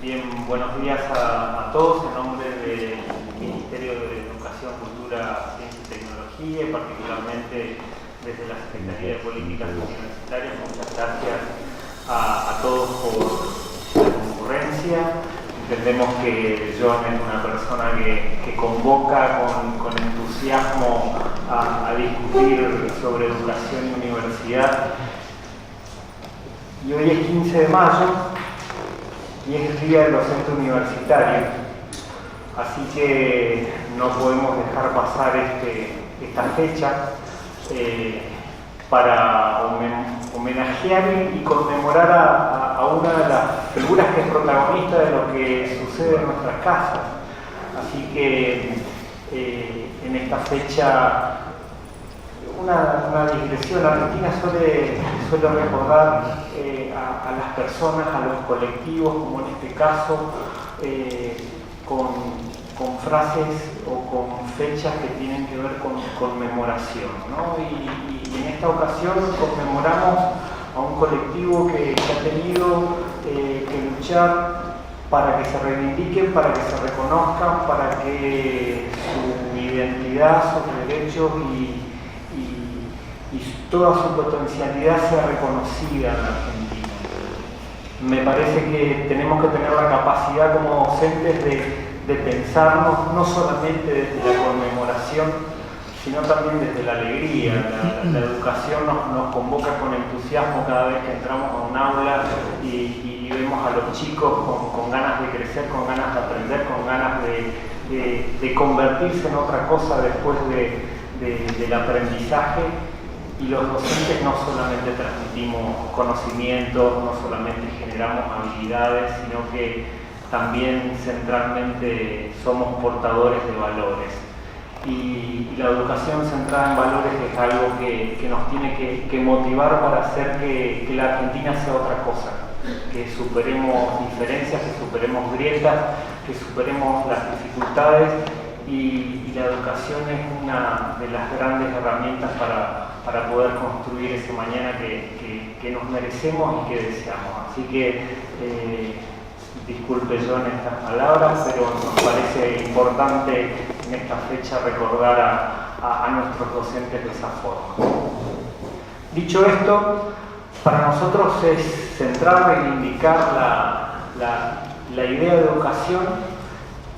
Bien, buenos días a todos. En nombre del Ministerio de Educación, Cultura, Ciencia y Tecnología, y particularmente desde la Secretaría de Políticas Universitarias, muchas gracias a todos por la concurrencia. Entendemos que John es una persona que convoca con entusiasmo a discutir sobre educación y universidad. Y hoy es 15 de mayo y es el Día del Docente Universitario, así que no podemos dejar pasar esta fecha para homenajear y conmemorar a una de las figuras que es protagonista de lo que sucede en nuestras casas. Así que en esta fecha, una digresión. La Argentina suele recordar a las personas, a los colectivos, como en este caso, con frases o con fechas que tienen que ver con conmemoración, ¿no? Y en esta ocasión conmemoramos a un colectivo que ha tenido que luchar para que se reivindiquen, para que se reconozcan, para que su identidad, sus derechos y toda su potencialidad sea reconocida en la Argentina. Me parece que tenemos que tener la capacidad como docentes de pensarnos no solamente desde la conmemoración, sino también desde la alegría. La educación nos convoca con entusiasmo cada vez que entramos a un aula y vemos a los chicos con ganas de crecer, con ganas de aprender, con ganas de convertirse en otra cosa después del aprendizaje. Y los docentes no solamente transmitimos conocimientos, no solamente generamos habilidades, sino que también centralmente somos portadores de valores. Y la educación centrada en valores es algo que nos tiene que motivar para hacer que la Argentina sea otra cosa, que superemos diferencias, que superemos grietas, que superemos las dificultades, y la educación es una de las grandes herramientas para poder construir ese mañana que nos merecemos y que deseamos. Así que disculpe John estas palabras, pero nos parece importante en esta fecha recordar a nuestros docentes de esa forma. Dicho esto, para nosotros es central reivindicar la idea de educación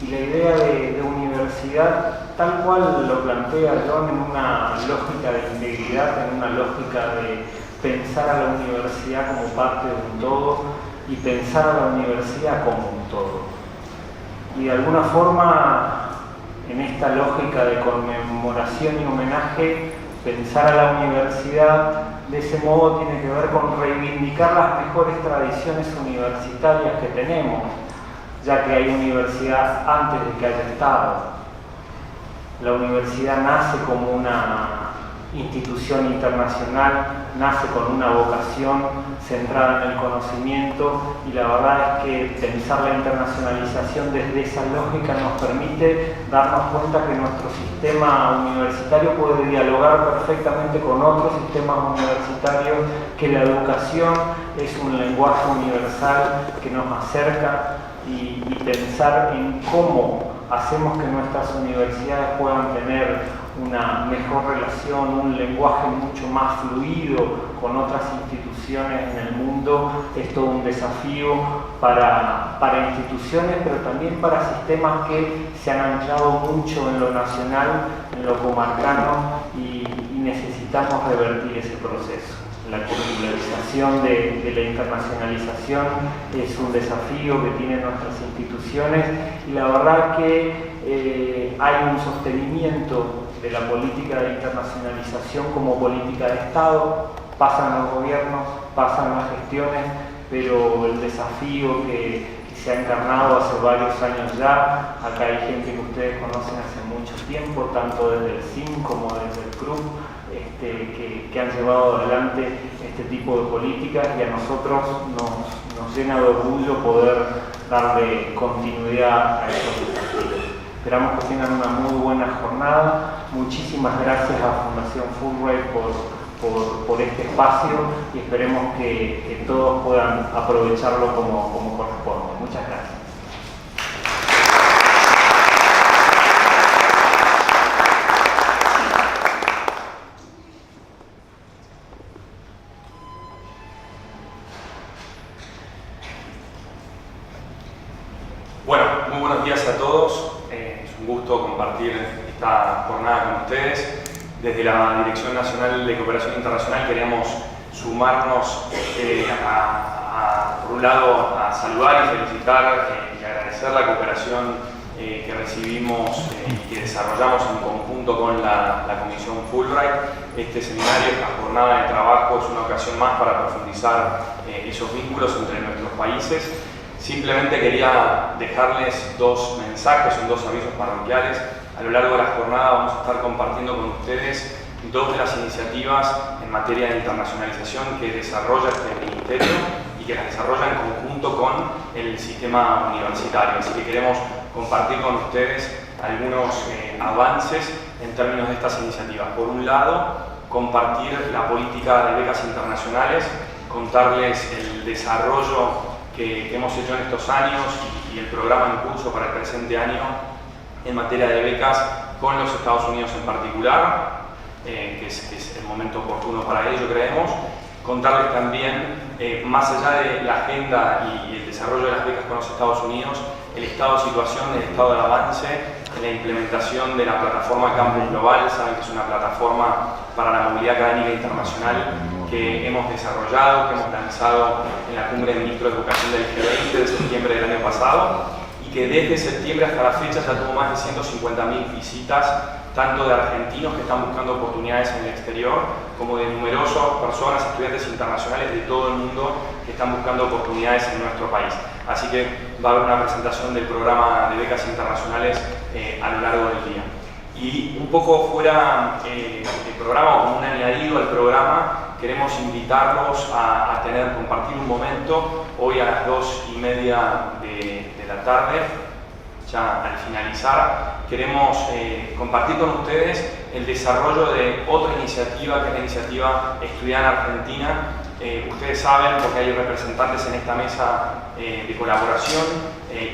y la idea de universidad tal cual lo plantea John, en una lógica de integridad, en una lógica de pensar a la universidad como parte de un todo y pensar a la universidad como un todo. Y de alguna forma, en esta lógica de conmemoración y homenaje, pensar a la universidad de ese modo tiene que ver con reivindicar las mejores tradiciones universitarias que tenemos, ya que hay universidad antes de que haya Estado. La universidad nace como una institución internacional, nace con una vocación centrada en el conocimiento, y la verdad es que pensar la internacionalización desde esa lógica nos permite darnos cuenta que nuestro sistema universitario puede dialogar perfectamente con otros sistemas universitarios, que la educación es un lenguaje universal que nos acerca, y pensar en cómo hacemos que nuestras universidades puedan tener una mejor relación, un lenguaje mucho más fluido con otras instituciones en el mundo, es todo un desafío para instituciones, pero también para sistemas que se han anclado mucho en lo nacional, en lo comarcano, y necesitamos revertir ese proceso. La culturalización de la internacionalización es un desafío que tienen nuestras instituciones, y la verdad que hay un sostenimiento de la política de internacionalización como política de Estado. Pasan los gobiernos, pasan las gestiones, pero el desafío que se ha encarnado hace varios años ya, acá hay gente que ustedes conocen hace mucho tiempo, tanto desde el CIN como desde el CRUB, que han llevado adelante este tipo de políticas, y a nosotros nos llena de orgullo poder darle continuidad a estos desafíos. Esperamos que tengan una muy buena jornada. Muchísimas gracias a Fundación Fulbright por por este espacio y esperemos que todos puedan aprovecharlo como corresponde. Muchas gracias. Bueno, muy buenos días a todos. Es un gusto compartir esta jornada con ustedes. Desde la Dirección Nacional de Cooperación Internacional queríamos sumarnos por un lado, a saludar y felicitar y agradecer la cooperación que recibimos y que desarrollamos en conjunto con la Comisión Fulbright. Este seminario, esta jornada de trabajo, es una ocasión más para profundizar esos vínculos entre nuestros países. Simplemente quería dejarles dos mensajes, son dos avisos parroquiales. A lo largo de la jornada vamos a estar compartiendo con ustedes dos de las iniciativas en materia de internacionalización que desarrolla este Ministerio y que las desarrolla en conjunto con el sistema universitario. Así que queremos compartir con ustedes algunos avances en términos de estas iniciativas. Por un lado, compartir la política de becas internacionales, contarles el desarrollo que hemos hecho en estos años y el programa en curso para el presente año en materia de becas con los Estados Unidos en particular, que es el momento oportuno para ello, creemos. Contarles también, más allá de la agenda y el desarrollo de las becas con los Estados Unidos, el estado de situación, el estado de avance en la implementación de la plataforma Campus Global. Saben que es una plataforma para la movilidad académica internacional que hemos desarrollado, que hemos lanzado en la Cumbre de Ministros de Educación del G20 de septiembre del año pasado y que desde septiembre hasta la fecha ya tuvo más de 150.000 visitas, tanto de argentinos que están buscando oportunidades en el exterior, como de numerosas personas, estudiantes internacionales de todo el mundo que están buscando oportunidades en nuestro país. Así que va a haber una presentación del programa de becas internacionales a lo largo del día. Y un poco fuera del programa, o como un añadido al programa, queremos invitarlos a compartir un momento hoy a las 2:30 de la tarde, ya al finalizar. Queremos compartir con ustedes el desarrollo de otra iniciativa, que es la iniciativa Estudiar Argentina. Ustedes saben, porque hay representantes en esta mesa de colaboración,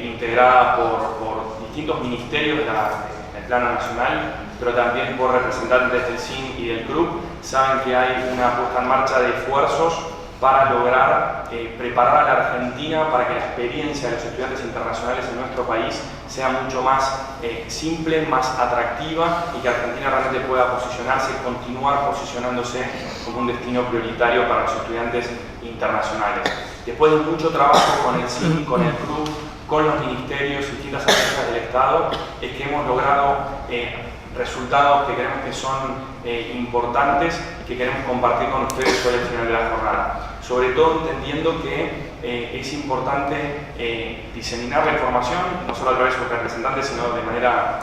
integrada por distintos ministerios del plano nacional, pero también por representantes del CIN y del CRUB. Saben que hay una puesta en marcha de esfuerzos para lograr preparar a la Argentina para que la experiencia de los estudiantes internacionales en nuestro país sea mucho más simple, más atractiva y que Argentina realmente pueda posicionarse, continuar posicionándose como un destino prioritario para los estudiantes internacionales. Después de mucho trabajo con el CIN, con el CRUB, con los ministerios y distintas agencias del Estado, es que hemos logrado resultados que creemos que son importantes y que queremos compartir con ustedes hoy al final de la jornada. Sobre todo entendiendo que es importante diseminar la información, no solo a través de sus representantes, sino de manera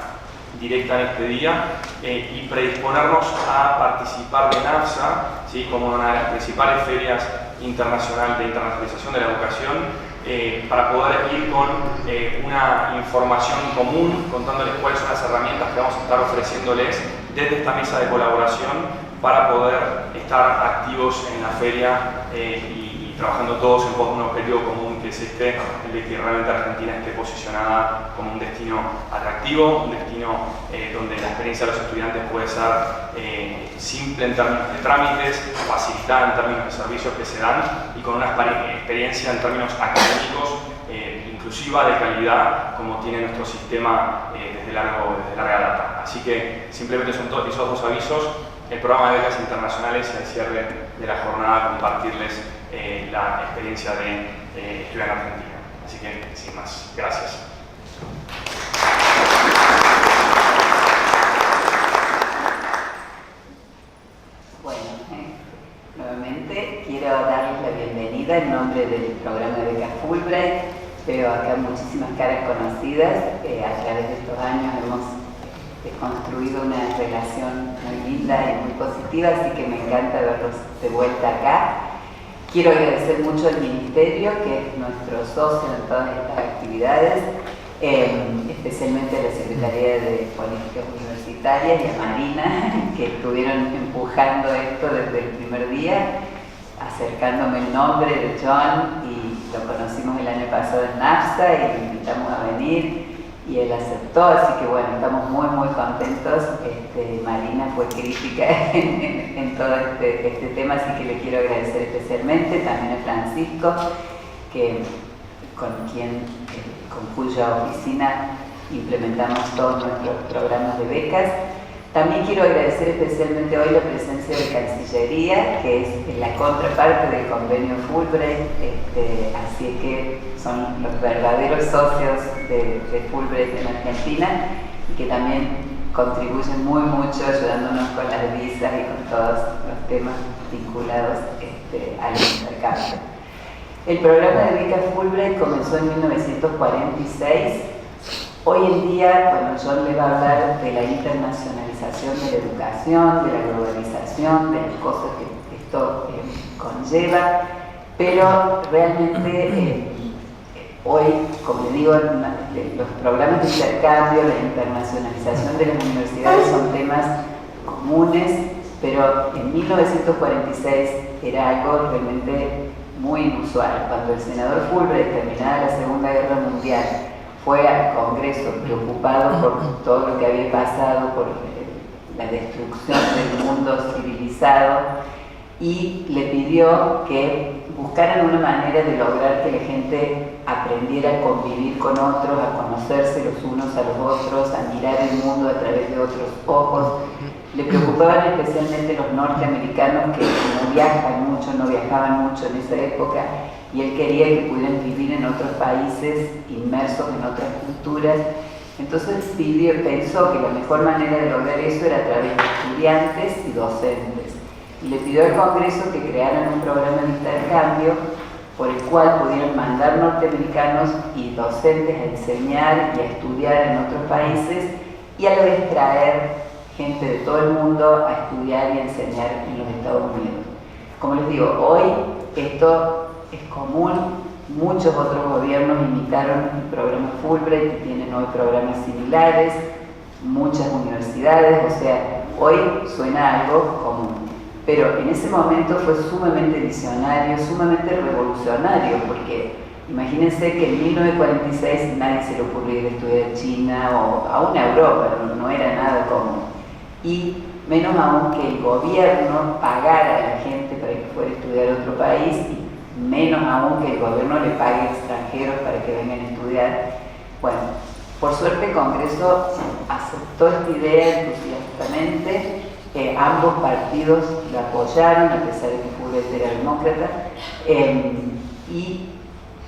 directa en este día, y predisponernos a participar de NAFSA, ¿sí?, como una de las principales ferias internacionales de internacionalización de la educación, para poder ir con una información común, contándoles cuáles son las herramientas que vamos a estar ofreciéndoles desde esta mesa de colaboración para poder estar activos en la feria y trabajando todos en pos de un objetivo común, que es el de que realmente Argentina esté posicionada como un destino atractivo, un destino donde la experiencia de los estudiantes puede ser simple en términos de trámites, facilitada en términos de servicios que se dan y con una experiencia en términos académicos inclusiva, de calidad, como tiene nuestro sistema desde larga data. Así que simplemente son todos esos dos avisos. El programa de becas internacionales y al cierre de la jornada compartirles la experiencia de estudiar en Argentina. Así que, sin más, gracias. Bueno, nuevamente quiero darles la bienvenida en nombre del programa de becas Fulbright. Veo acá muchísimas caras conocidas. A través de estos años hemos construido una relación muy linda y muy positiva, así que me encanta verlos de vuelta acá. Quiero agradecer mucho al Ministerio, que es nuestro socio en todas estas actividades, especialmente a la Secretaría de Políticas Universitarias y a Marina, que estuvieron empujando esto desde el sabía, acercándome el nombre de John, y lo conocimos el año pasado en NAFSA y lo invitamos a venir y él aceptó, así que bueno, estamos muy contentos. Marina fue crítica en todo este tema, así que le quiero agradecer especialmente también a Francisco, con cuya oficina implementamos todos nuestros programas de becas. También quiero agradecer especialmente hoy la presencia de Cancillería, que es la contraparte del convenio Fulbright, así que son los verdaderos socios de Fulbright en Argentina y que también contribuyen mucho ayudándonos con las visas y con todos los temas vinculados al intercambio. El programa de becas Fulbright comenzó en 1946. Hoy en día, bueno, John le va a hablar de la internacionalización de la educación, de la globalización, de las cosas que esto conlleva, pero realmente hoy, como le digo, los programas de intercambio, la internacionalización de las universidades son temas comunes, pero en 1946 era algo realmente muy inusual. Cuando el senador Fulbright, terminada la Segunda Guerra Mundial, fue al Congreso preocupado por todo lo que había pasado, por la destrucción del mundo civilizado, y le pidió que buscaran una manera de lograr que la gente aprendiera a convivir con otros, a conocerse los unos a los otros, a mirar el mundo a través de otros ojos. Le preocupaban especialmente los norteamericanos, que no viajaban mucho en esa época, y él quería que pudieran vivir en otros países, inmersos en otras culturas. Entonces pensó que la mejor manera de lograr eso era a través de estudiantes y docentes. Y le pidió al Congreso que crearan un programa de intercambio por el cual pudieran mandar norteamericanos y docentes a enseñar y a estudiar en otros países, y a la vez traer gente de todo el mundo a estudiar y a enseñar en los Estados Unidos. Como les digo, hoy esto es común. Muchos otros gobiernos imitaron el programa Fulbright y tienen hoy programas similares, muchas universidades, o sea, hoy suena algo común. Pero en ese momento fue sumamente visionario, sumamente revolucionario, porque imagínense que en 1946 nadie se le ocurrió ir a estudiar a China o aún a Europa, no era nada común. Y menos aún que el gobierno pagara a la gente para que fuera a estudiar a otro país, y menos aún que el gobierno le pague a extranjeros para que vengan a estudiar. Bueno, por suerte el Congreso aceptó esta idea entusiastamente. Ambos partidos lo apoyaron, a pesar de que Fulbright era demócrata, y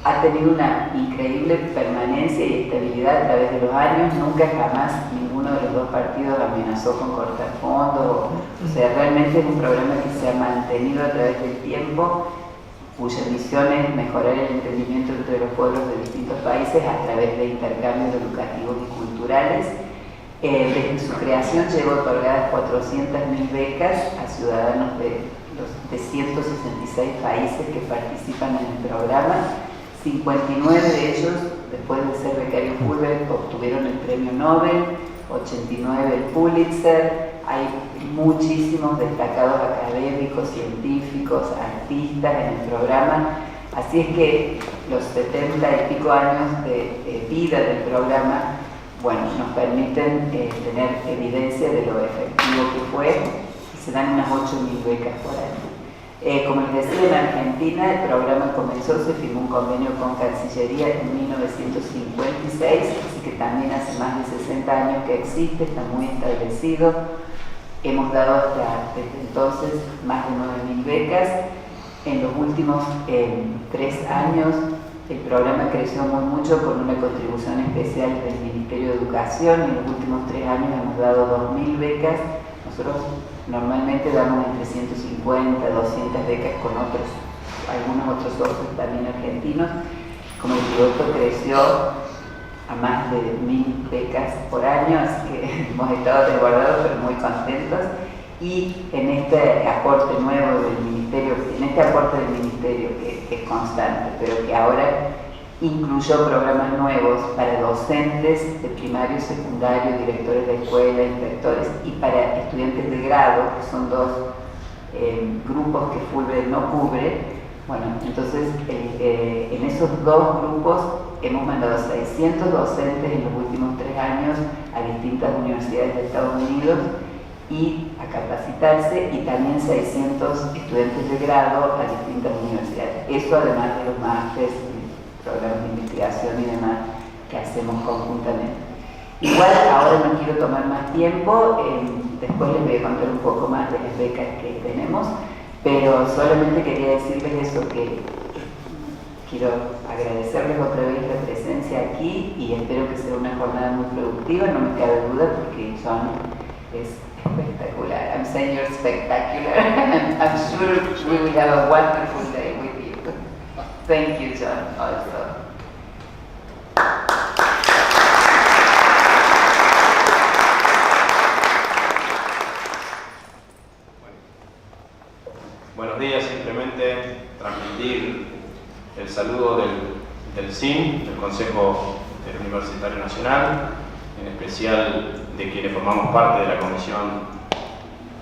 ha tenido una increíble permanencia y estabilidad a través de los años. Nunca jamás ninguno de los dos partidos amenazó con cortar fondos. O sea, realmente es un programa que se ha mantenido a través del tiempo, cuya misión es mejorar el entendimiento entre los pueblos de distintos países a través de intercambios educativos y culturales. Desde su creación llevó otorgadas 400.000 becas a ciudadanos de 166 países que participan en el programa. 59 de ellos, después de ser becarios Fulbright, obtuvieron el premio Nobel, 89 el Pulitzer. Hay muchísimos destacados académicos, científicos, artistas en el programa. Así es que los 70 y pico años de vida del programa, bueno, nos permiten tener evidencia de lo efectivo que fue, y se dan unas 8.000 becas por año. Como les decía, en Argentina el programa comenzó, se firmó un convenio con Cancillería en 1956, así que también hace más de 60 años que existe, está muy establecido. Hemos dado hasta desde entonces más de 9.000 becas. En los últimos 3 años el programa creció muy mucho con una contribución especial del Ministerio de Educación, y en los últimos 3 años hemos dado 2.000 becas. Nosotros normalmente damos entre 150 a 200 becas con algunos otros socios también argentinos. Como el piloto creció a más de 1.000 becas por año, así que hemos estado resguardados pero muy contentos. Y en este aporte nuevo del Ministerio, que es constante, pero que ahora incluyó programas nuevos para docentes de primario y secundario, directores de escuela, inspectores, y para estudiantes de grado, que son 2 grupos grupos que Fulbright no cubre. Bueno, entonces en esos 2 grupos hemos mandado 600 docentes en los últimos 3 años a distintas universidades de Estados Unidos y a capacitarse, y también 600 estudiantes de grado a distintas universidades. Eso además de los másteres, programas de investigación y demás que hacemos conjuntamente. Igual ahora no quiero tomar más tiempo, después les voy a contar un poco más de las becas que tenemos, pero solamente quería decirles eso, que quiero agradecerles otra vez la presencia aquí y espero que sea una jornada muy productiva, no me cabe duda porque John es espectacular. I'm saying you're spectacular. I'm sure we will have a wonderful day with you. Thank you, John, also. Buenos días, simplemente transmitir el saludo del CIN, del Consejo Universitario Nacional, en especial de quienes formamos parte de la Comisión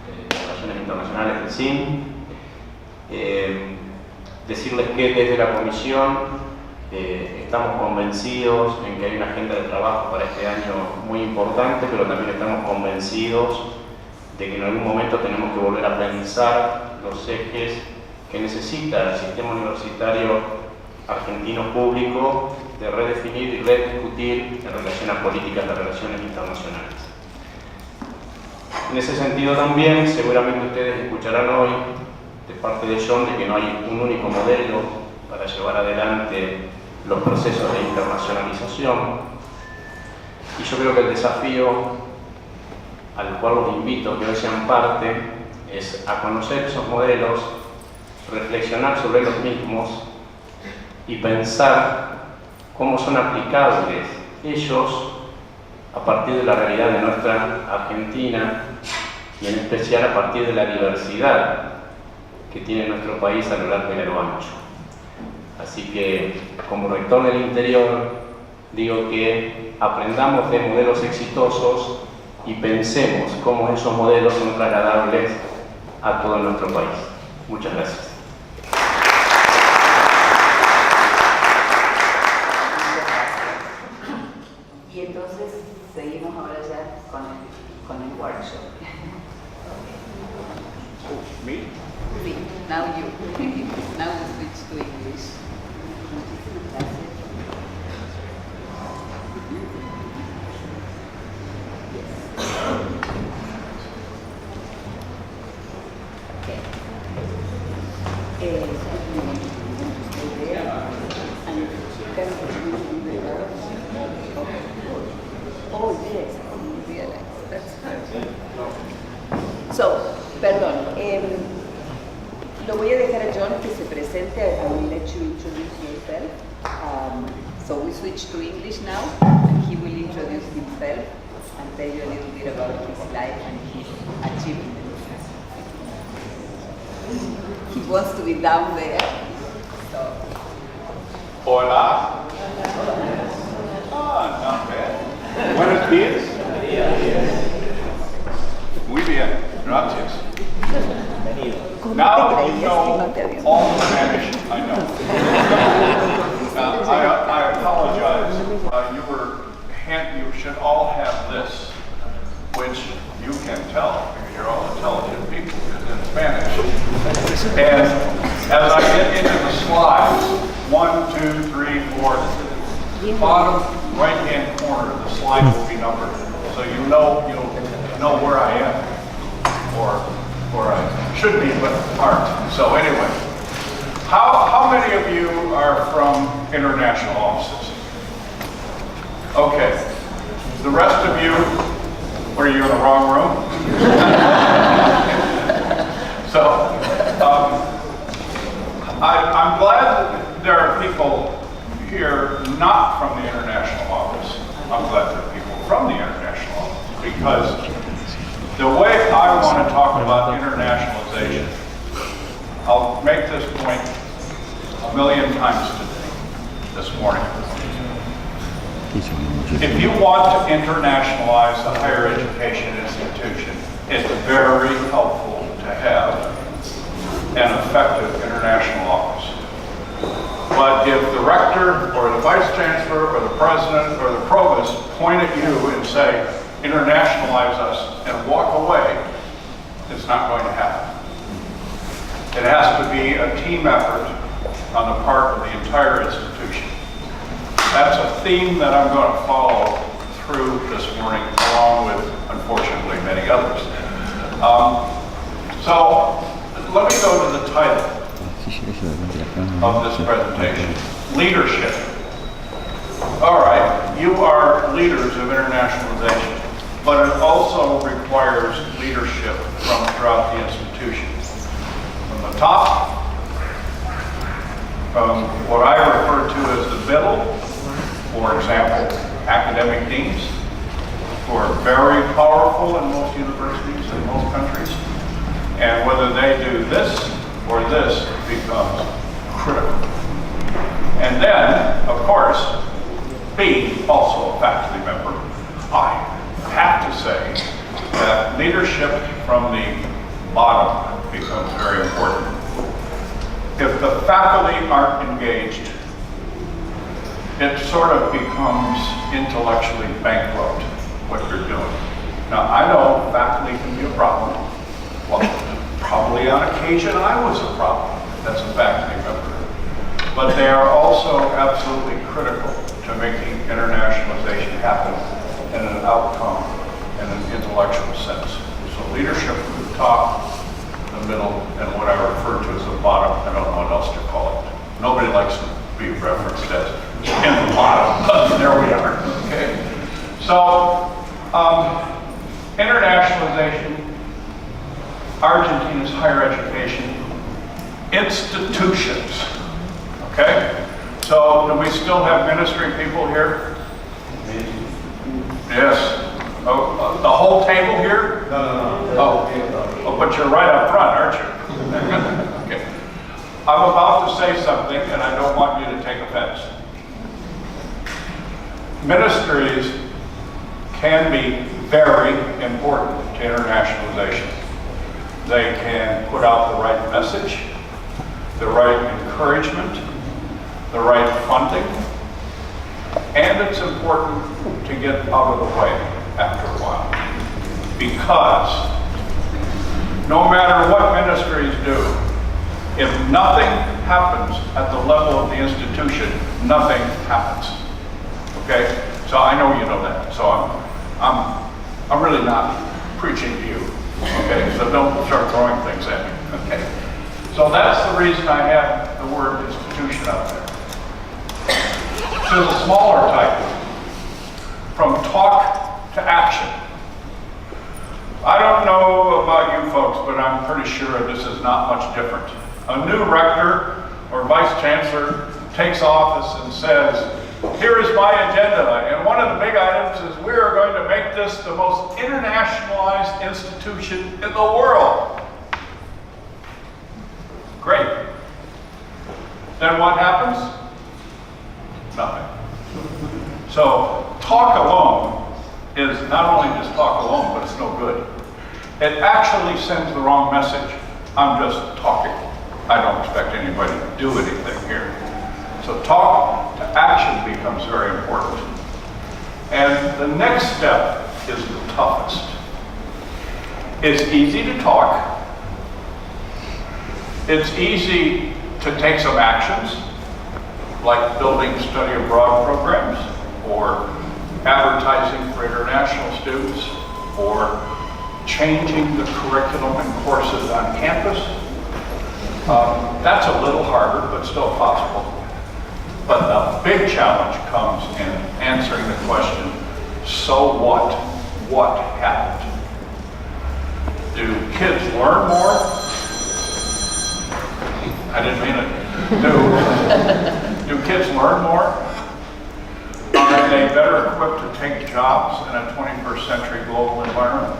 de Relaciones Internacionales del CIN. Decirles que desde la Comisión estamos convencidos en que hay una agenda de trabajo para este año muy importante, pero también estamos convencidos de que en algún momento tenemos que volver a pensar los ejes que necesita el sistema universitario argentino público de redefinir y rediscutir en relación a políticas de relaciones internacionales. En ese sentido también, seguramente ustedes escucharán hoy de parte de John de que no hay un único modelo para llevar adelante los procesos de internacionalización, y yo creo que el desafío al cual los invito a que hoy sean parte es a conocer esos modelos, reflexionar sobre los mismos y pensar cómo son aplicables ellos a partir de la realidad de nuestra Argentina y en especial a partir de la diversidad que tiene nuestro país a lo largo y a lo ancho. Así que, como rector del interior, digo que aprendamos de modelos exitosos y pensemos cómo esos modelos son trasladables a todo nuestro país. Muchas gracias. Y entonces seguimos ahora ya con el workshop. Me? Sí, now you. Now we switch to English. Muchísimas gracias. Oh, yes, I realize. That's so, perdón. Lo voy a dejar a John que se presente. I will let you introduce yourself. So we switch to English now, and he will introduce himself and tell you a little bit about his life and his achievements. He wants to be down there. So. Hola. Ah, not bad. Buenos días. Muy bien. Gracias. Now you know all the Spanish I know. I apologize. You should all have this, which you can tell because you're all intelligent people. It's in Spanish. And as I get into the slides, 1, 2, 3, 4, the bottom right-hand corner of the slide will be numbered, so you'll know where I am, or where I should be, but aren't. So anyway, how many of you are from international offices? Okay. The rest of you, were you in the wrong room? So, I'm glad that there are people here not from the international office. I'm glad there are people from the international office, because the way I want to talk about internationalization, I'll make this point a million times today, this morning. If you want to internationalize a higher education institution, it's very helpful to have an effective international office. But if the rector or the vice chancellor or the president or the provost point at you and say, internationalize us, and walk away, it's not going to happen. It has to be a team effort on the part of the entire institution. That's a theme that I'm going to follow through this morning, along with, unfortunately, many others. So let me go to the title of this presentation, Leadership. All right, you are leaders of internationalization, but it also requires leadership from throughout the institution. From the top, from what I refer to as the middle, for example, academic deans, who are very powerful in most universities in most countries, and whether they do this or this becomes critical. And then, of course, being also a faculty member, I have to say that leadership from the bottom becomes very important. If the faculty aren't engaged, it sort of becomes intellectually bankrupt, what you're doing. Now, I know faculty can be a problem. Well, probably on occasion I was a problem as a faculty member. But they are also absolutely critical to making internationalization happen in an outcome in an intellectual sense. So leadership from the top, the middle, and what I refer to as the bottom. I don't know what else to call it. Nobody likes to be referenced as in the bottom, but there we are. Okay. So internationalization, Argentina's higher education, institutions. Okay? So do we still have ministry people here? Yes. Oh, the whole table here? No. Oh, but you're right up front, aren't you? Okay. I'm about to say something and I don't want you to take offense. Ministries can be very important to internationalization. They can put out the right message, the right encouragement, the right funding, and it's important to get out of the way after a while. Because no matter what ministries do, if nothing happens at the level of the institution, nothing happens. Okay? So I know you know that. So I'm really not preaching to you. Okay? So don't start throwing things at me. Okay? So that's the reason I have the word institution out there. To the smaller type, from talk to action. I don't know about you folks, but I'm pretty sure this is not much different. A new rector or vice chancellor takes office and says, here is my agenda, and one of the big items is we are going to make this the most internationalized institution in the world. Great. Then what happens? Nothing. So talk alone is not only just talk alone, but it's no good. It actually sends the wrong message. I'm just talking. I don't expect anybody to do anything here. So talk to action becomes very important. And the next step is the toughest. It's easy to talk. It's easy to take some actions, like building study abroad programs, or advertising for international students, or changing the curriculum and courses on campus. That's a little harder, but still possible. But the big challenge comes in answering the question, so what? What happened? Do kids learn more? I didn't mean it. Do kids learn more? Are they better equipped to take jobs in a 21st century global environment?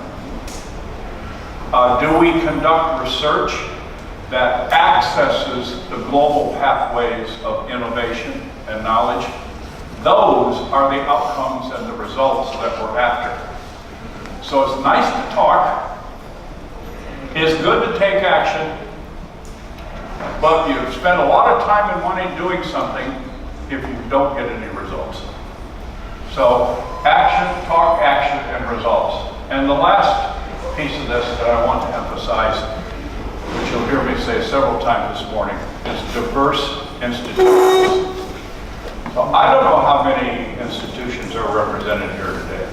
Do we conduct research that accesses the global pathways of innovation and knowledge? Those are the outcomes and the results that we're after. So it's nice to talk, it's good to take action, but you spend a lot of time and money doing something if you don't get any results. So action, talk, action, and results. And the last piece of this that I want to emphasize, which you'll hear me say several times this morning, is diverse institutions. So I don't know how many institutions are represented here today.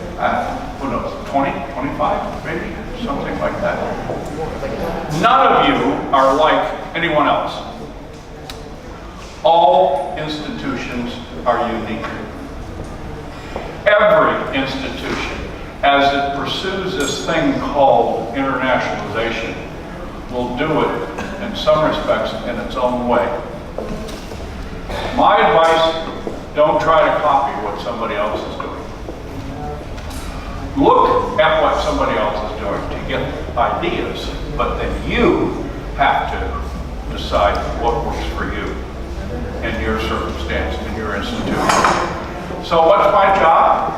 Who knows, 20, 25, maybe? Something like that. None of you are like anyone else. All institutions are unique. Every institution, as it pursues this thing called internationalization, will do it in some respects in its own way. My advice, don't try to copy what somebody else is doing. Look at what somebody else is doing to get ideas, but then you have to decide what works for you in your circumstance, in your institution. So what's my job?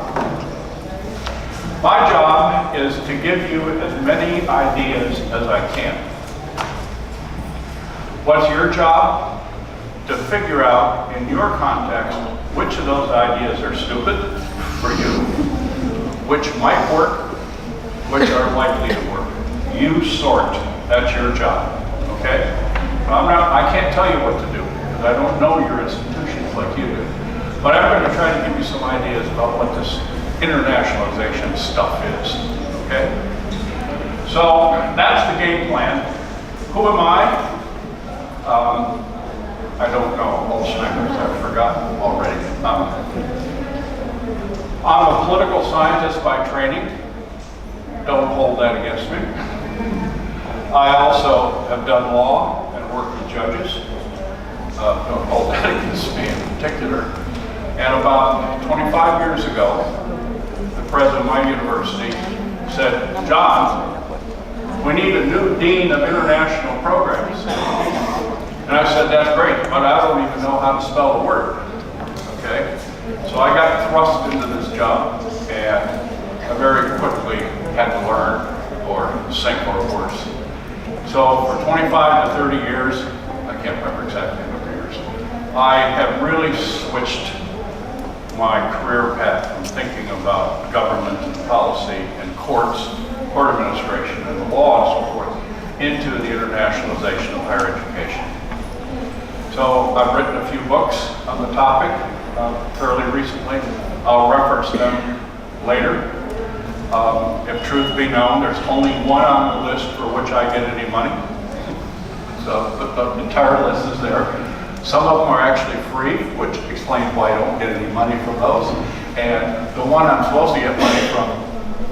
My job is to give you as many ideas as I can. What's your job? To figure out, in your context, which of those ideas are stupid for you, which might work, which are likely to work. You sort. That's your job. Okay? I can't tell you what to do, because I don't know your institutions like you do. But I'm going to try to give you some ideas about what this internationalization stuff is. Okay? So that's the game plan. Who am I? I don't know. Alzheimer's, I've forgotten already. I'm a political scientist by training. Don't hold that against me. I also have done law and worked with judges. Don't hold that against me in particular. And about 25 years ago, the president of my university said, "John, we need a new dean of international programs." And I said, "That's great, but I don't even know how to spell a word." Okay? So I got thrust into this job, and I very quickly had to learn or sink or worse. So for 25 to 30 years, I can't remember exactly how many years, I have really switched my career path from thinking about government and policy and courts, court administration and the law and so forth, into the internationalization of higher education. So I've written a few books on the topic fairly recently. I'll reference them later. If truth be known, there's only one on the list for which I get any money. So the entire list is there. Some of them are actually free, which explains why I don't get any money from those. And the one I'm supposed to get money from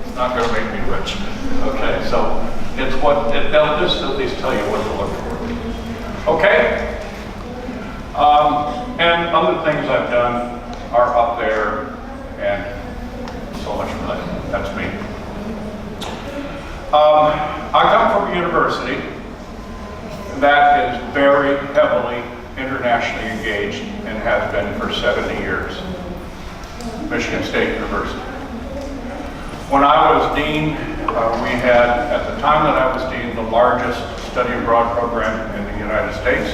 is not going to make me rich. Okay, so it's what, they'll just at least tell you what to look for. Okay? And other things I've done are up there, and so much for that. That's me. I come from a university that is very heavily internationally engaged and has been for 70 years. Michigan State University. When I was dean, we had, at the time that I was dean, the largest study abroad program in the United States,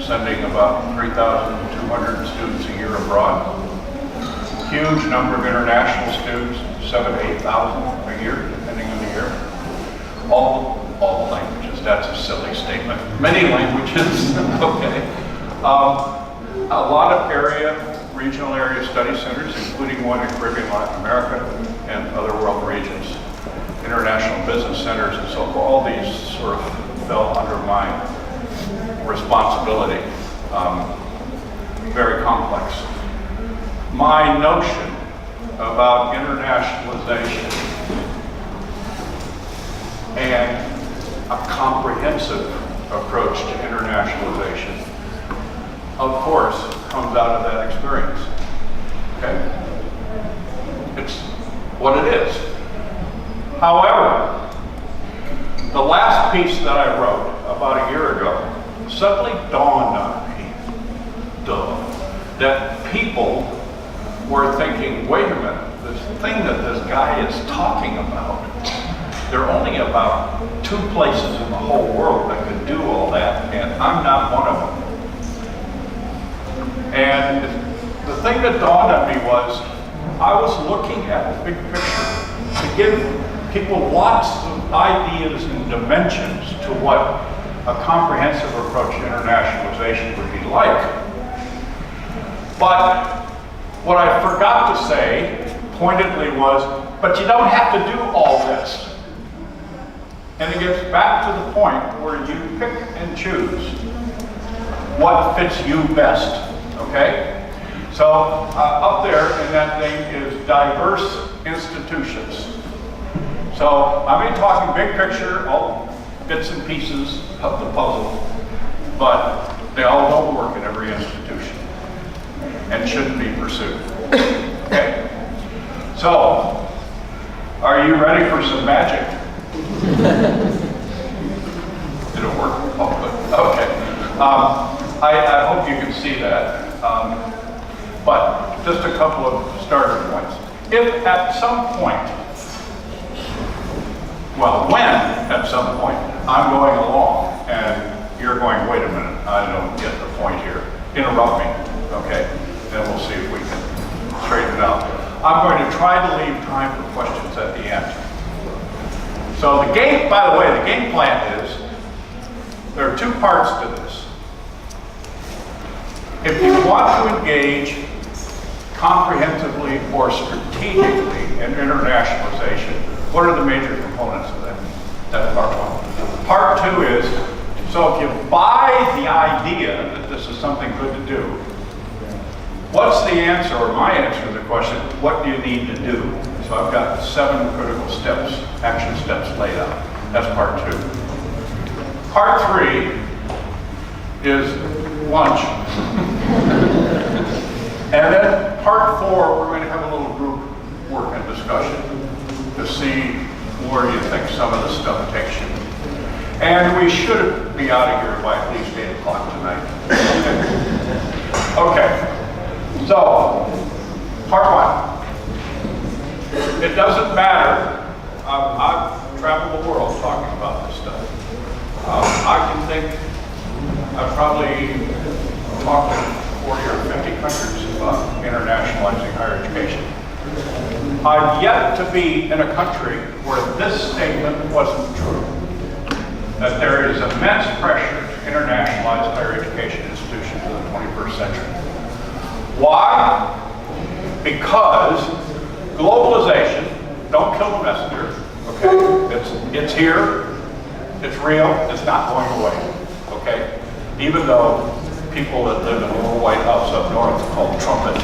sending about 3,200 students a year abroad. Huge number of international students, 7,000 to 8,000 a year, depending on the year. All the languages, that's a silly statement. Many languages, okay. A lot of regional area study centers, including one in Caribbean, Latin America, and other world regions. International business centers and so forth. All these sort of fell under my responsibility. Very complex. My notion about internationalization and a comprehensive approach to internationalization, of course, comes out of that experience. Okay? It's what it is. However, the last piece that I wrote about a year ago suddenly dawned on me, that people were thinking, wait a minute, this thing that this guy is talking about, there are only about 2 places in the whole world that could do all that, and I'm not one that dawned on me was, I was looking at the big picture to give people lots of ideas and dimensions to what a comprehensive approach to internationalization would be like. But what I forgot to say pointedly was, but you don't have to do all this. And it gets back to the point where you pick and choose what fits you best, okay? So up there in that thing is diverse institutions. So I'm only talking big picture, all bits and pieces of the puzzle, but they all don't work in every institution and shouldn't be pursued, okay? So, are you ready for some magic? Did it work? Oh, good. Okay. I hope you can see that. But just a couple of starter points. If at some point, well, when at some point I'm going along and you're going, wait a minute, I don't get the point here, interrupt me, okay? Then we'll see if we can straighten it out. I'm going to try to leave time for questions at the end. So the game, by the way, the game plan is, there are two parts to this. If you want to engage comprehensively or strategically in internationalization, what are the major components of that? That's part one. Part two is, so if you buy the idea that this is something good to do, what's the answer, or my answer to the question, what do you need to do? So I've got 7 critical steps, action steps laid out. That's part 2. Part 3 is lunch. And then part 4, we're going to have a little group work and discussion to see where you think some of this stuff takes you. And we should be out of here by at least 8 o'clock tonight. Okay, so part 1. It doesn't matter. I've traveled the world talking about this stuff. I can think I've probably talked to 40 or 50 countries about internationalizing higher education. I've yet to be in a country where this statement wasn't true. That there is immense pressure to internationalize higher education institutions in the 21st century. Why? Because globalization, don't kill the messenger, okay? It's here, it's real, it's not going away, okay? Even though people that live in a little White House up north called Trumpet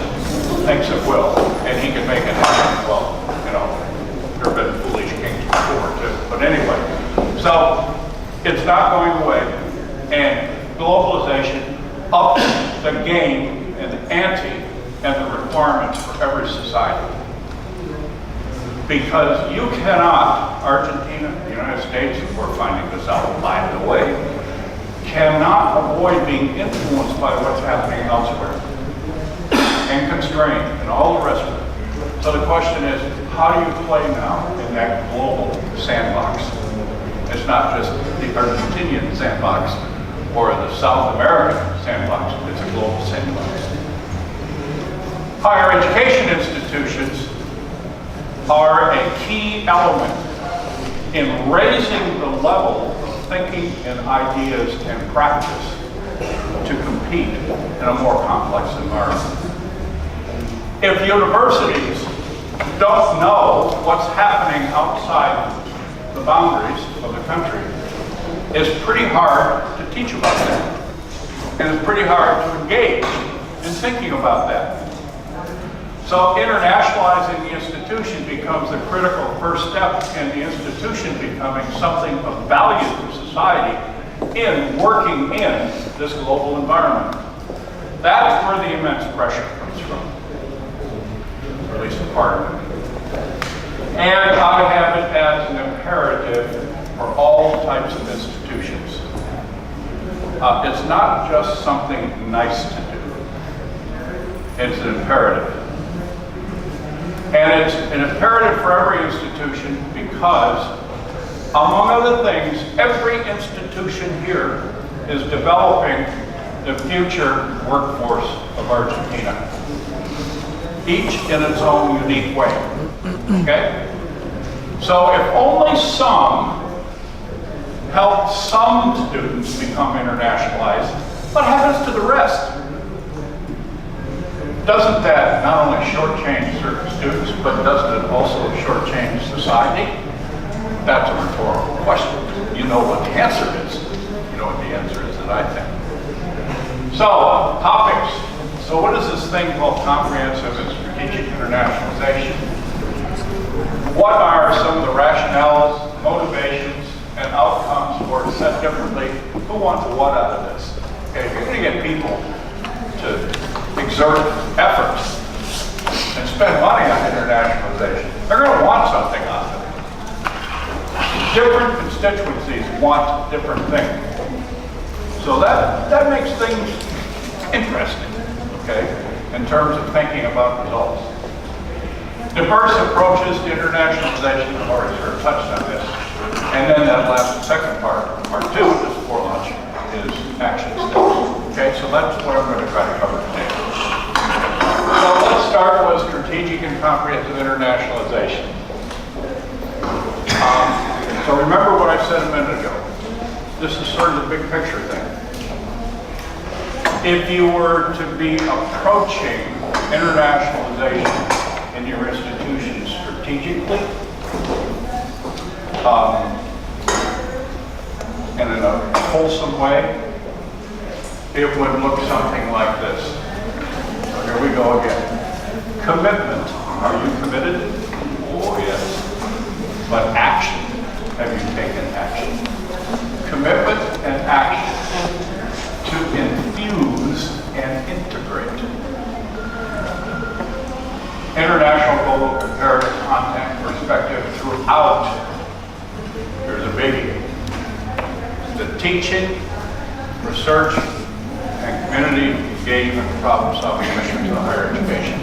thinks it will, and he can make it happen. Well, you know, there have been foolish kings before too. But anyway, so it's not going away, and globalization ups the game and the ante and the requirements for every society. Because you cannot, Argentina, the United States, we're finding this out by the way, cannot avoid being influenced by what's happening elsewhere and constrained and all the rest of it. So the question is, how do you play now in that global sandbox? It's not just the Argentinian sandbox or the South American sandbox, it's a global sandbox. Higher education institutions are a key element in raising the level of thinking and ideas and practice to compete in a more complex environment. If universities don't know what's happening outside the boundaries of the country, it's pretty hard to teach about that. And it's pretty hard to engage in thinking about that. So internationalizing the institution becomes the critical first step in the institution becoming something of value to society in working in this global environment. That's where the immense pressure comes from, or at least a part of it. And I have it as an imperative for all types of institutions. It's not just something nice to do. It's an imperative. And it's an imperative for every institution because, among other things, every institution here is developing the future workforce of Argentina. each in its own unique way. Okay? So if only some help some students become internationalized, what happens to the rest? Doesn't that not only shortchange certain students, but doesn't it also shortchange society? That's a rhetorical question. You know what the answer is. You know what the answer is that I think. So, topics. So what is this thing called comprehensive and strategic internationalization? What are some of the rationales, motivations, and outcomes, or said differently, who wants what out of this? Okay, if you're going to get people to exert effort and spend money on internationalization, they're going to want something out of it. Different constituencies want different things. So that makes things interesting, okay, in terms of thinking about results. Diverse approaches to internationalization, I've already sort of touched on this. And then that last second part 2 is before lunch, is action steps. Okay, so that's what I'm going to try to cover today. So let's start with strategic and comprehensive internationalization. So remember what I said a minute ago. This is sort of the big picture thing. If you were to be approaching internationalization in your institution strategically, and in a wholesome way, it would look something like this. So here we go again. Commitment. Are you committed? Oh, yes. But action. Have you taken action? Commitment and action to infuse and integrate international global comparative content perspective throughout. Here's a biggie. The teaching, research, and community engagement problem-solving missions of higher education.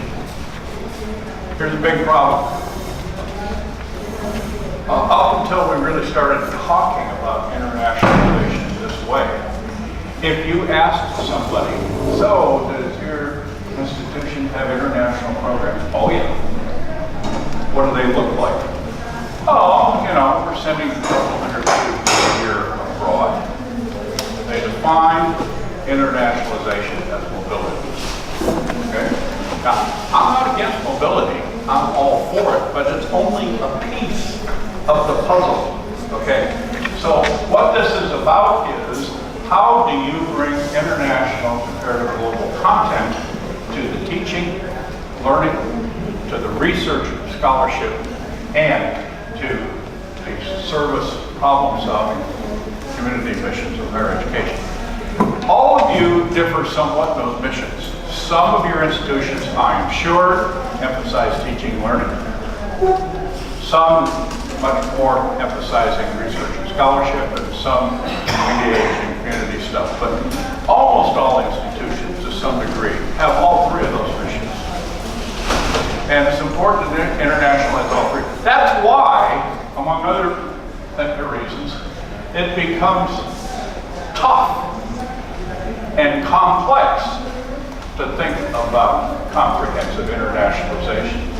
Here's a big problem. Up until we really started talking about internationalization this way, if you asked somebody, so does your institution have international programs? Oh yeah. What do they look like? Oh, you know, we're sending a couple hundred students a year abroad. They define internationalization as mobility. Okay? Now, I'm not against mobility. I'm all for it, but it's only a piece of the puzzle. Okay? So what this is about is, how do you bring international comparative global content to the teaching, learning, to the research, scholarship, and to the service, problem-solving, community missions of higher education. All of you differ somewhat in those missions. Some of your institutions, I am sure, emphasize teaching, learning. Some much more emphasizing research and scholarship, and some engage in community stuff. But almost all institutions, to some degree, have all three of those missions. And it's important to internationalize all three. That's why, among other reasons, it becomes tough and complex to think about comprehensive internationalization.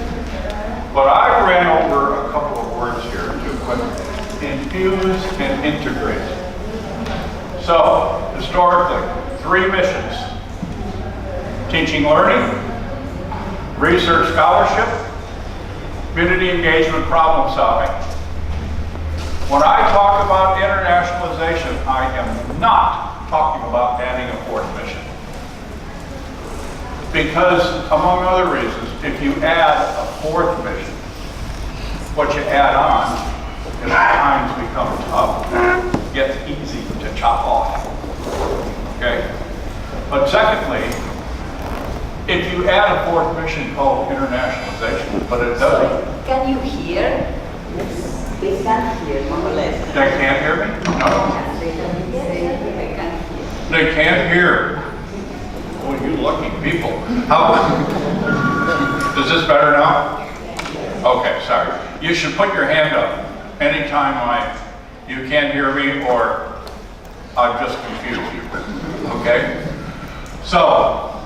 But I ran over a couple of words here too quickly. Infuse and integrate. So, historically, 3 missions. Teaching, learning, research, scholarship, community engagement, problem solving. When I talk about internationalization, I am not talking about adding a 4th mission. Because, among other reasons, if you add a 4th mission, what you add on, as times become tough, gets easy to chop off. Okay? But secondly, if you add a 4th mission called internationalization, but it doesn't. Can you hear? Yes. They can't hear, more or less. They can't hear me? No. They can't hear. They can't hear. Oh, you lucky people. How? Is this better now? Okay, sorry. You should put your hand up anytime you can't hear me or I've just confused you. Okay? So,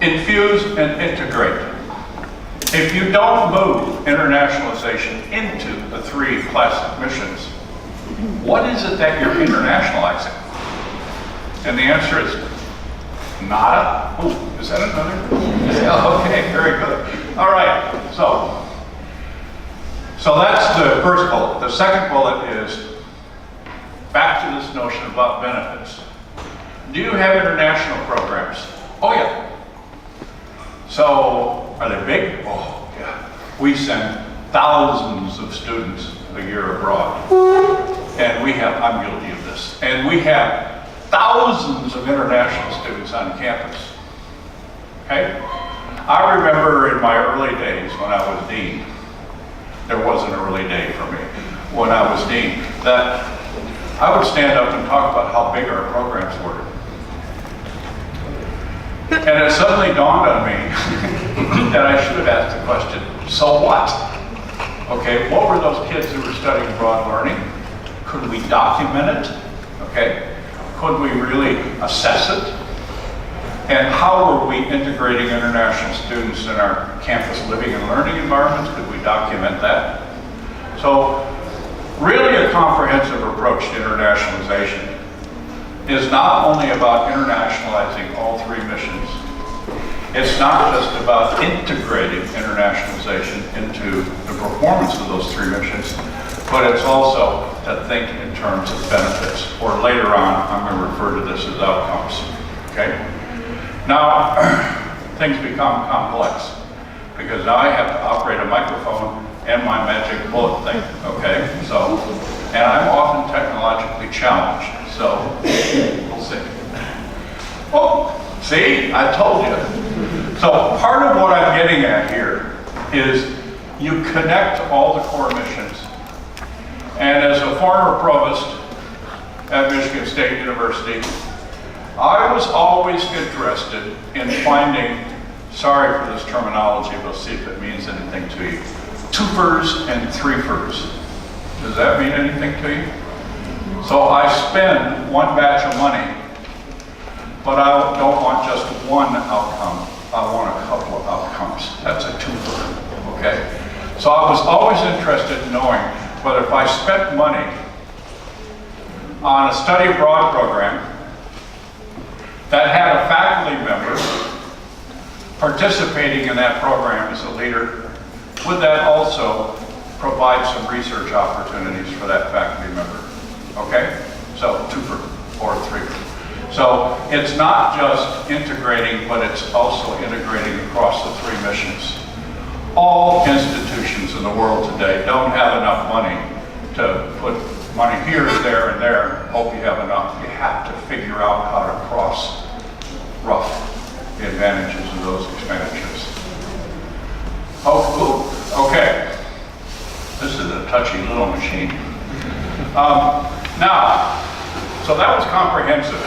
infuse and integrate. if you don't move internationalization into the 3 classic missions, what is it that you're internationalizing? And the answer is nada. Oh, is that another? Yeah, okay, very good. All right, so that's the first bullet. The second bullet is back to this notion about benefits. Do you have international programs? Oh yeah. So are they big? Oh yeah. We send thousands of students a year abroad. And I'm guilty of this. And we have thousands of international students on campus. Okay? I remember in my early days when I was dean, there was an early day for me, when I was dean, that I would stand up and talk about how big our programs were. And it suddenly dawned on me that I should have asked the question, so what? Okay, what were those kids who were studying abroad learning? Could we document it? Okay, could we really assess it? And how were we integrating international students in our campus living and learning environments? Could we document that? So, really a comprehensive approach to internationalization is not only about internationalizing all 3 missions. It's not just about integrating internationalization into the performance of those 3 missions, but it's also to think in terms of benefits, or later on, I'm going to refer to this as outcomes, okay? Now, things become complex, because now I have to operate a microphone and my magic bullet thing, okay? So, and I'm often technologically challenged, so we'll see. Oh, see, I told you. So part of what I'm getting at here is you connect all the core missions. And as a former provost at Michigan State University, I was always interested in finding, sorry for this terminology, but see if it means anything to you, twofers and threefers. Does that mean anything to you? So I spend one batch of money, but I don't want just one outcome. I want a couple of outcomes. That's a twofer, okay? So I was always interested in knowing whether if I spent money on a study abroad program that had a faculty member participating in that program as a leader, would that also provide some research opportunities for that faculty member? Okay? So twofer or threefer. So it's not just integrating, but it's also integrating across the 3 missions. All institutions in the world today don't have enough money to put money here, there, and there. Hope you have enough. You have to figure out how to cross rough the advantages of those expenditures. Oh, ooh, okay. This is a touchy little machine. Now, so that was comprehensive.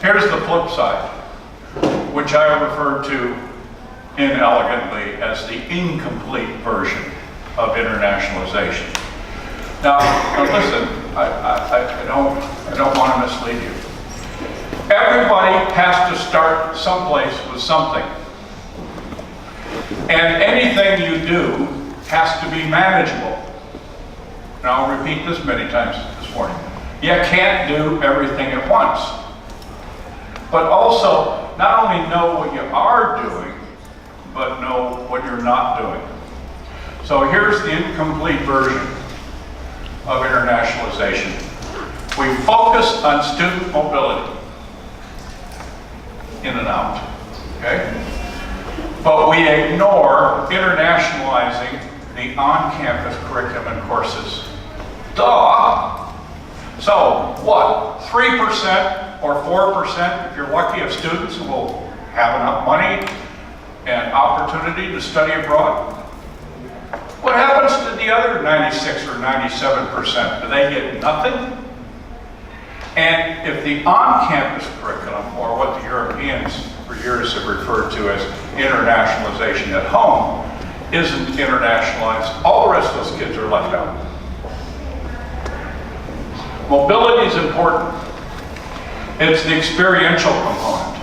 Here's the flip side, which I refer to inelegantly as the incomplete version of internationalization. Now listen, I don't want to mislead you. Everybody has to start someplace with something. And anything you do has to be manageable. And I'll repeat this many times this morning. You can't do everything at once. But also, not only know what you are doing, but know what you're not doing. So here's the incomplete version of internationalization. We focus on student mobility, in and out, okay? But we ignore internationalizing the on-campus curriculum and courses. Duh! So what, 3% or 4%, if you're lucky, of students who will have enough money and opportunity to study abroad? What happens to the other 96 or 97%? Do they get nothing? And if the on-campus curriculum, or what the Europeans for years have referred to as internationalization at home, isn't internationalized, all the rest of those kids are left out. Mobility is important. It's the experiential component.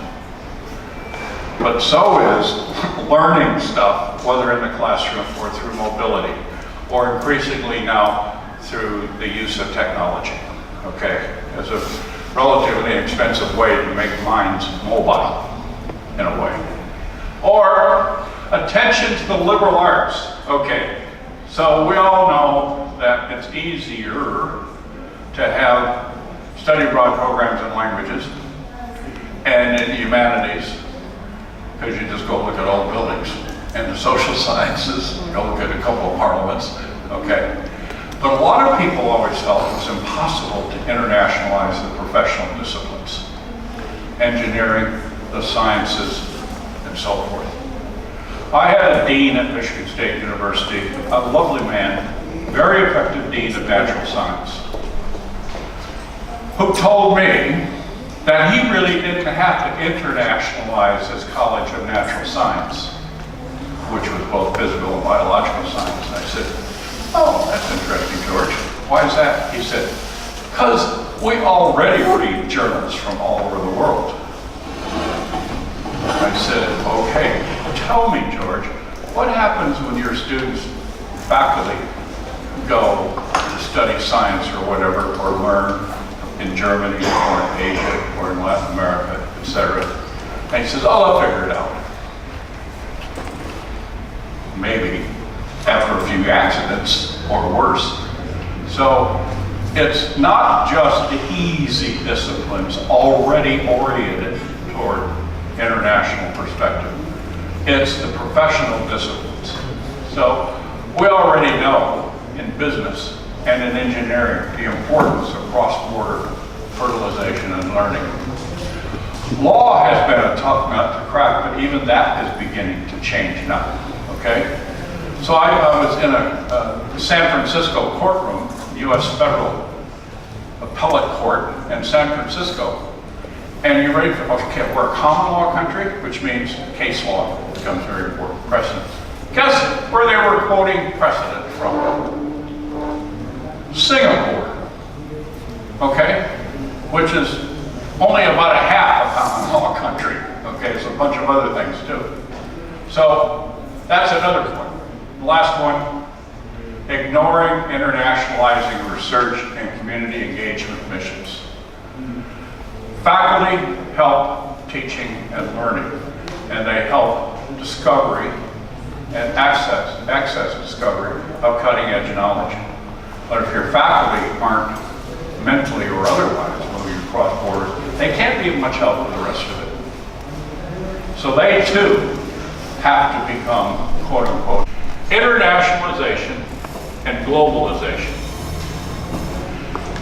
But so is learning stuff, whether in the classroom or through mobility, or increasingly now through the use of technology, okay? As a relatively inexpensive way to make minds mobile, in a way. Or attention to the liberal arts, okay? So we all know that it's easier to have study abroad programs in languages and in humanities, because you just go look at old buildings. And the social sciences, go look at a couple of parliaments, okay? But a lot of people always felt it was impossible to internationalize the professional disciplines, engineering, the sciences, and so forth. I had a dean at Michigan State University, a lovely man, very effective dean of natural science, who told me that he really didn't have to internationalize his College of Natural Science, which was both physical and biological science. And I said, oh, that's interesting, George. Why is that? He said, because we already read journals from all over the world. I said, okay, tell me, George, what happens when your students, faculty, go to study science or whatever, or learn in Germany or in Asia or in Latin America, etc. And he says, oh, I'll figure it out. Maybe after a few accidents or worse. So it's not just the easy disciplines already oriented toward international perspective. It's the professional disciplines. So we already know in business and in engineering the importance of cross-border fertilization and learning. Law has been a tough nut to crack, but even that is beginning to change now, okay? So I was in a San Francisco courtroom, U.S. Federal Appellate Court in San Francisco, and you're ready for, okay, we're a common law country, which means case law becomes very important, precedent. Guess where they were quoting precedent from? Singapore, okay, which is only about a half a common law country, okay, there's a bunch of other things too. So that's another point. The last one, ignoring internationalizing research and community engagement missions. Faculty help teaching and learning, and they help discovery and access discovery of cutting edge knowledge. But if your faculty aren't mentally or otherwise moving across borders, they can't be of much help with the rest of it. So they too have to become, quote unquote, internationalization and globalization.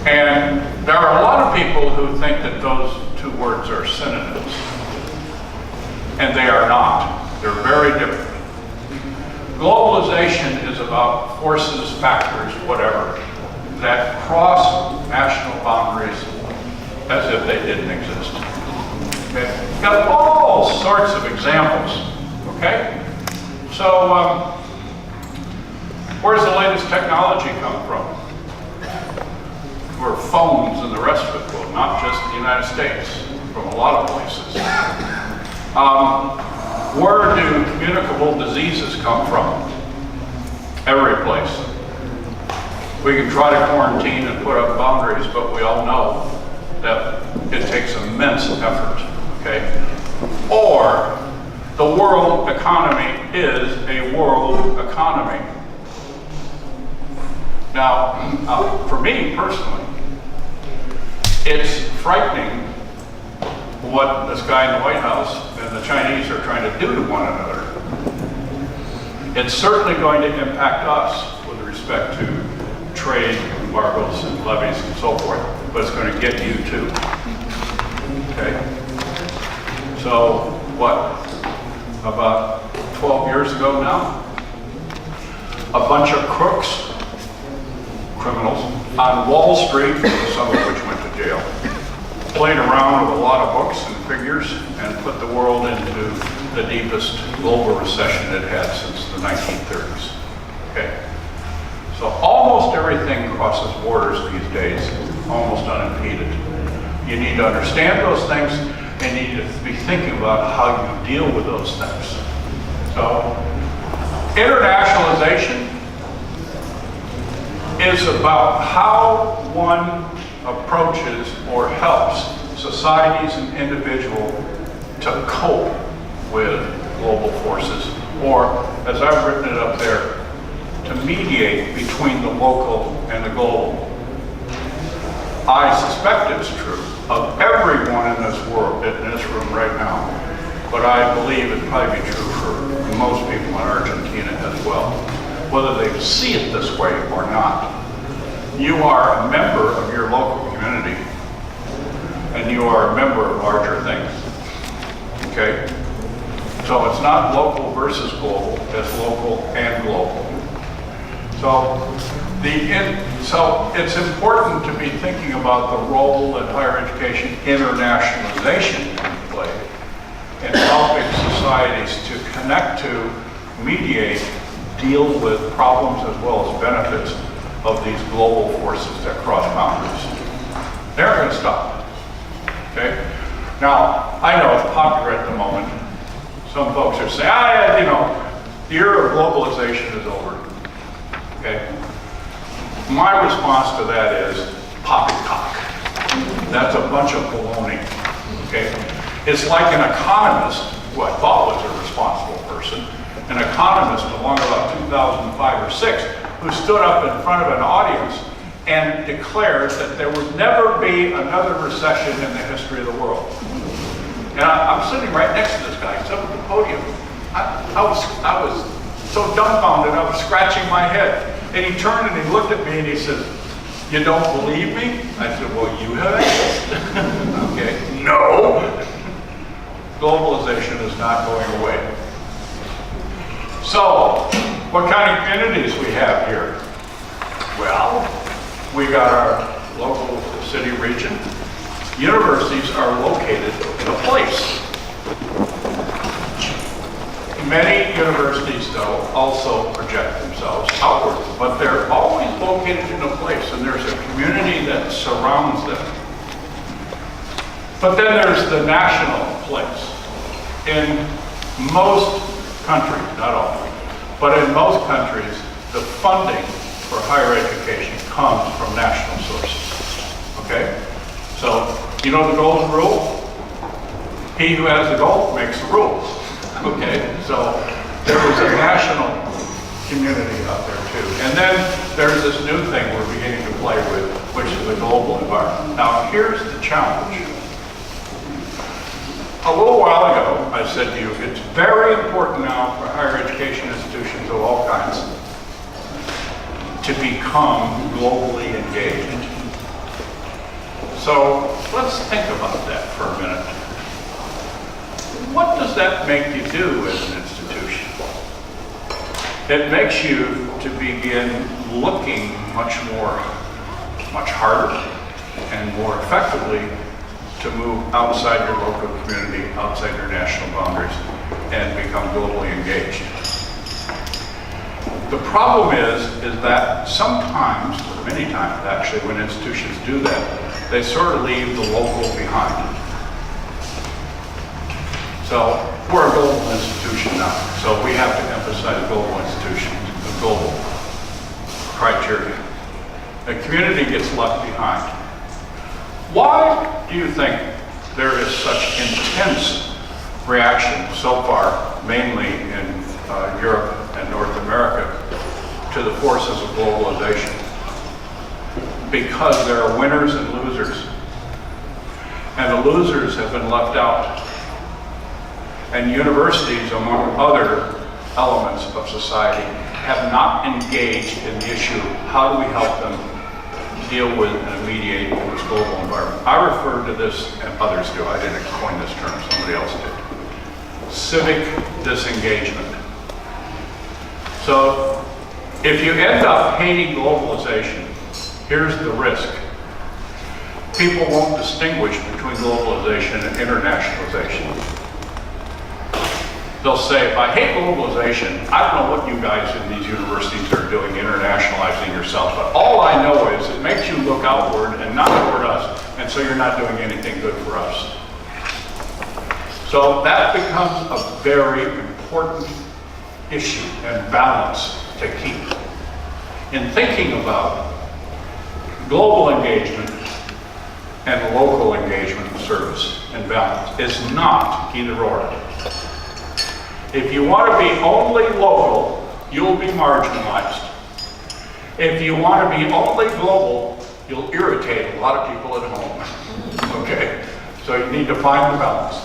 And there are a lot of people who think that those two words are synonyms. And they are not. They're very different. Globalization is about forces, factors, whatever, that cross national boundaries as if they didn't exist. Okay? We've got all sorts of examples, okay? So, where's the latest technology come from? Where phones and the rest of it, well, not just the United States, from a lot of places. Where do communicable diseases come from? Every place. We can try to quarantine and put up boundaries, but we all know that it takes immense effort, okay? Or the world economy is a world economy. Now, for me personally, it's frightening what this guy in the White House and the Chinese are trying to do to one another. It's certainly going to impact us with respect to trade embargoes and levies and so forth, but it's going to get you too. Okay? So, what? About 12 years ago now, a bunch of crooks, criminals, on Wall Street, some of which went to jail, played around with a lot of books and figures and put the world into the deepest global recession it had since the 1930s. Okay? So almost everything crosses borders these days, almost unimpeded. You need to understand those things and you need to be thinking about how you deal with those things. So, internationalization is about how one approaches or helps societies and individuals to cope with global forces, or, as I've written it up there, to mediate between the local and the global. I suspect it's true of everyone in this world, in this room right now, but I believe it'd probably be true for most people in Argentina as well, whether they see it this way or not. You are a member of your local community, and you are a member of larger things, okay? So it's not local versus global, it's local and global. So it's important to be thinking about the role that higher education internationalization can play in helping societies to connect to, mediate, deal with problems as well as benefits of these global forces that cross boundaries. They're not going to stop, okay? Now, I know it's popular at the moment. Some folks are saying, you know, the era of globalization is over, okay? My response to that is poppycock. That's a bunch of baloney, okay? It's like an economist, who I thought was a responsible person, an economist along about 2005 or 6, who stood up in front of an audience and declared that there would never be another recession in the history of the world. And I'm sitting right next to this guy, he's up at the podium. I was so dumbfounded, I was scratching my head. And he turned and he looked at me and he said, "You don't believe me?" I said, "Well, you have asked." Okay, no. Globalization is not going away. So, what kind of communities we have here? Well, we got our local city region. Universities are located in a place. Many universities, though, also project themselves outward, but they're always located in a place, and there's a community that surrounds them. But then there's the national place. In most countries, not all, but in most countries, the funding for higher education comes from national sources, okay? So, you know the golden rule? He who has the gold makes the rules. Okay, so there was a national community out there too. And then there's this new thing we're beginning to play with, which is the global environment. Now here's the challenge. A little while ago, I said to you, it's very important now for higher education institutions of all kinds to become globally engaged. So let's think about that for a minute. What does that make you do as an institution? It makes you to begin looking much harder and more effectively to move outside your local community, outside your national boundaries, and become globally engaged. The problem is that sometimes, or many times actually, when institutions do that, they sort of leave the local behind. So we're a global institution now, so we have to emphasize global institutions, the global criteria. The community gets left behind. Why do you think there is such intense reaction so far, mainly in Europe and North America, to the forces of globalization? Because there are winners and losers. And the losers have been left out. And universities, among other elements of society, have not engaged in the issue, how do we help them deal with and mediate in this global environment? I refer to this, and others do, I didn't coin this term, somebody else did. Civic disengagement. So, if you end up hating globalization, here's the risk. People won't distinguish between globalization and internationalization. They'll say, if I hate globalization, I don't know what you guys in these universities are doing, internationalizing yourselves, but all I know is it makes you look outward and not toward us, and so you're not doing anything good for us. So that becomes a very important issue and balance to keep. In thinking about global engagement and local engagement and service and balance is not either or. If you want to be only local, you'll be marginalized. If you want to be only global, you'll irritate a lot of people at home. Okay? So you need to find the balance.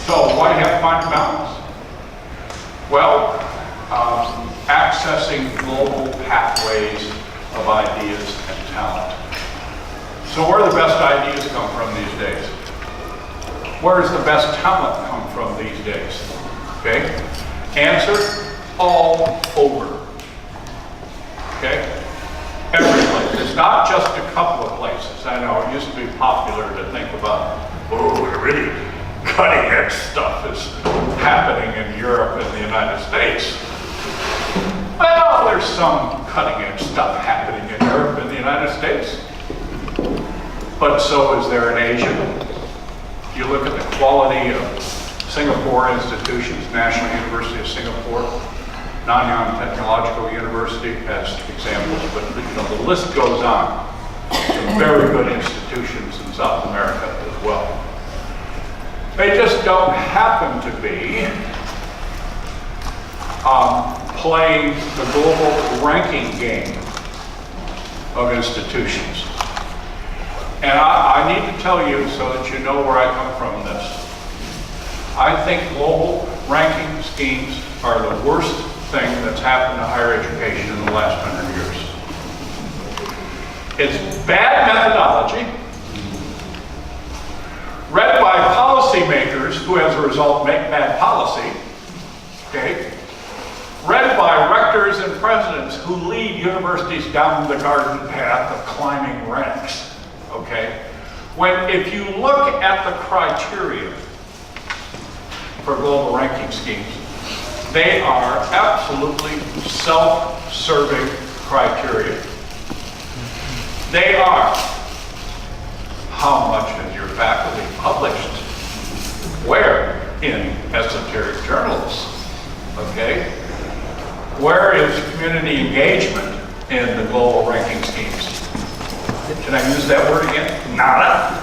So why do you have to find the balance? Well, accessing global pathways of ideas and talent. So where do the best ideas come from these days? Where does the best talent come from these days? Okay? Answer, all over. Okay? Every place. It's not just a couple of places. I know it used to be popular to think about, oh, really cutting edge stuff is happening in Europe and the United States. Well, there's some cutting edge stuff happening in Europe and the United States. But so is there in Asia. You look at the quality of Singapore institutions, National University of Singapore, Nanyang Technological University as examples, but the list goes on. Some very good institutions in South America as well. They just don't happen to be playing the global ranking game of institutions. And I need to tell you so that you know where I come from in this. I think global ranking schemes are the worst thing that's happened to higher education in the last 100 years. It's bad methodology, read by policymakers who as a result make bad policy, okay? Read by rectors and presidents who lead universities down the garden path of climbing ranks, okay? When if you look at the criteria for global ranking schemes, they are absolutely self-serving criteria. They are, how much has your faculty published? Where? In esoteric journals, okay? Where is community engagement in the global ranking schemes? Can I use that word again? Nada?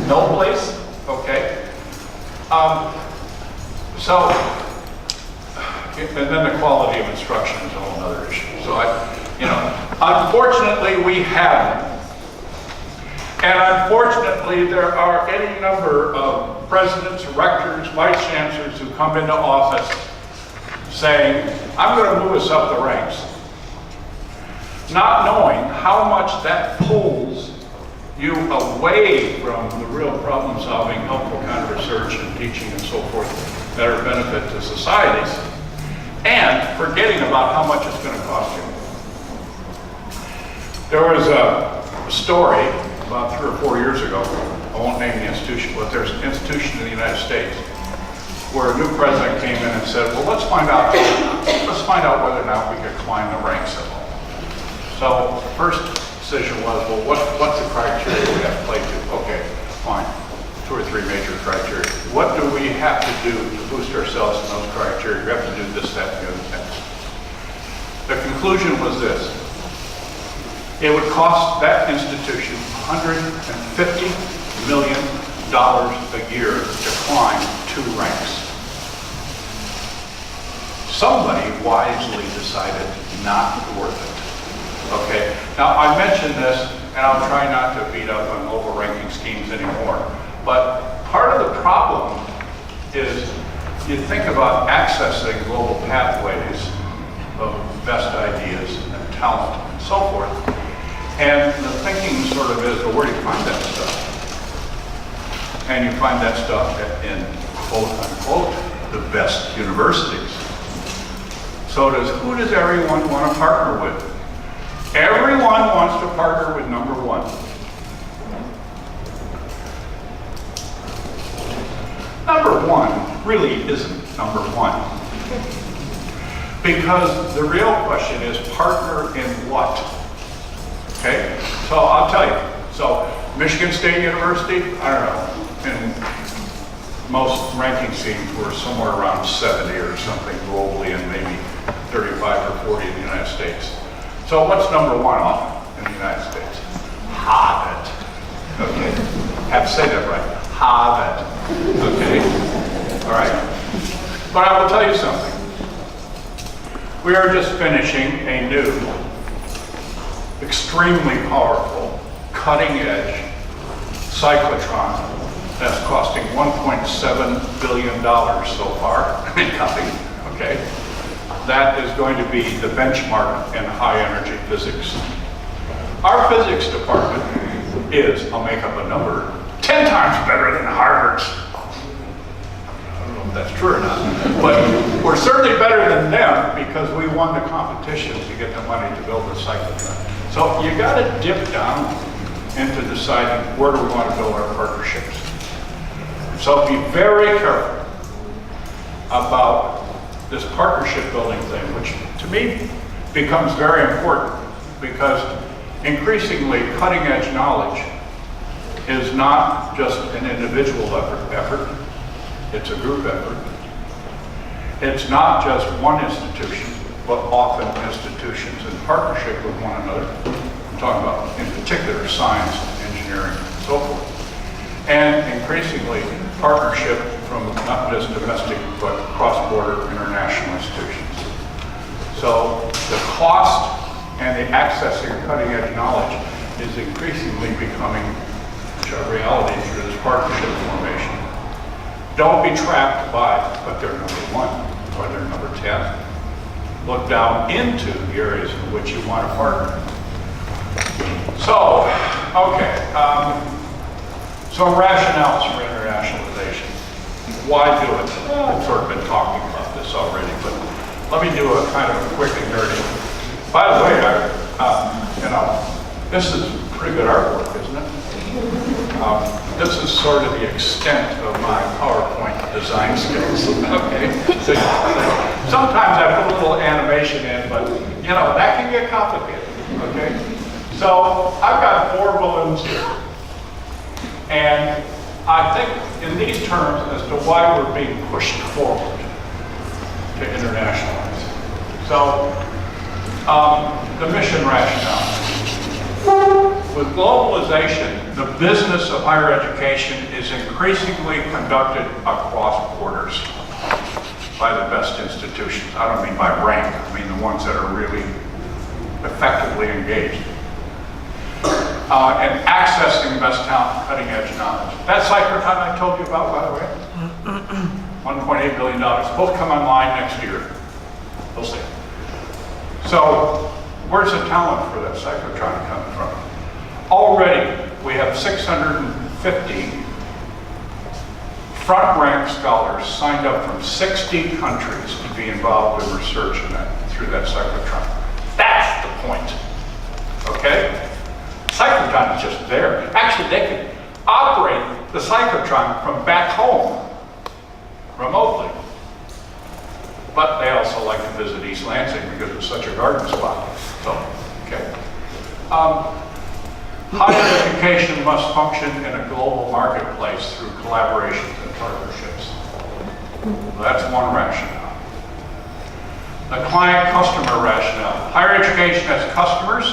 No place? Okay. And then the quality of instruction is a whole other issue. So unfortunately we haven't. And unfortunately there are any number of presidents, rectors, vice chancellors who come into office saying, I'm going to move us up the ranks. Not knowing how much that pulls you away from the real problem solving, helpful kind of research and teaching and so forth that are benefit to societies, and forgetting about how much it's going to cost you. There was a story about 3 or 4 years ago, I won't name the institution, but there's an institution in the United States where a new president came in and said, well, let's find out whether or not we could climb the ranks at all. So the first decision was, well, what's the criteria we have to play to? Okay, fine. 2 or 3 major criteria. What do we have to do to boost ourselves in those criteria? We have to do this, that, and the other things. The conclusion was this. It would cost that institution $150 million a year to climb 2 ranks. Somebody wisely decided not worth it. Okay, now I mentioned this, and I'll try not to beat up on global ranking schemes anymore, but part of the problem is you think about accessing global pathways of best ideas and talent and so forth, and the thinking sort of is, well, where do you find that stuff? And you find that stuff in, quote unquote, the best universities. So who does everyone want to partner with? Everyone wants to partner with number 1. Number 1 really isn't number 1. Because the real question is partner in what? Okay, so I'll tell you. So Michigan State University, I don't know, in most ranking teams were somewhere around 70 or something globally, and maybe 35 or 40 in the United States. So what's number one often in the United States? Harvard. Okay, have to say that right. Harvard. Okay, all right. But I will tell you something. We are just finishing a new, extremely powerful, cutting-edge cyclotron that's costing $1.7 billion so far and counting. Okay, that is going to be the benchmark in high-energy physics. Our physics department is, I'll make up a number, 10 times better than Harvard's. I don't know if that's true or not, but we're certainly better than them because we won the competition to get the money to build the cyclotron. So you got to dip down into deciding where do we want to build our partnerships. So be very careful about this partnership building thing, which to me becomes very important because increasingly cutting edge knowledge is not just an individual effort, it's a group effort. It's not just one institution, but often institutions in partnership with one another. I'm talking about, in particular, science, engineering, and so forth. And increasingly, partnership from not just domestic, but cross-border international institutions. So the cost and the accessing cutting-edge knowledge is increasingly becoming a reality through this partnership formation. Don't be trapped by, but they're number one, or they're number 10. Look down into the areas in which you want to partner. So, okay, some rationales for internationalization. Why do it? I've sort of been talking about this already, but let me do a kind of a quick and dirty. By the way, this is pretty good artwork, isn't it? This is sort of the extent of my PowerPoint design skills. Okay. So, sometimes I put a little animation in, but you know that can get complicated. Okay. So I've got 4 balloons here, and I think in these terms as to why we're being pushed forward to internationalize. So the mission rationale. With globalization, the business of higher education is increasingly conducted across borders by the best institutions. I don't mean by rank, I mean the ones that are really effectively engaged. And accessing best talent, cutting edge knowledge. That cyclotron I told you about, by the way, $1.8 billion. Both come online next year. We'll see. So, where's the talent for that cyclotron coming from? Already, we have 650 front-rank scholars signed up from 60 countries to be involved in research in that, through that cyclotron. That's the point, okay? Cyclotron is just there. Actually, they can operate the cyclotron from back home, remotely. But they also like to visit East Lansing because it's such a garden spot. So, okay. Higher education must function in a global marketplace through collaborations and partnerships. That's one rationale. The client-customer rationale. Higher education has customers,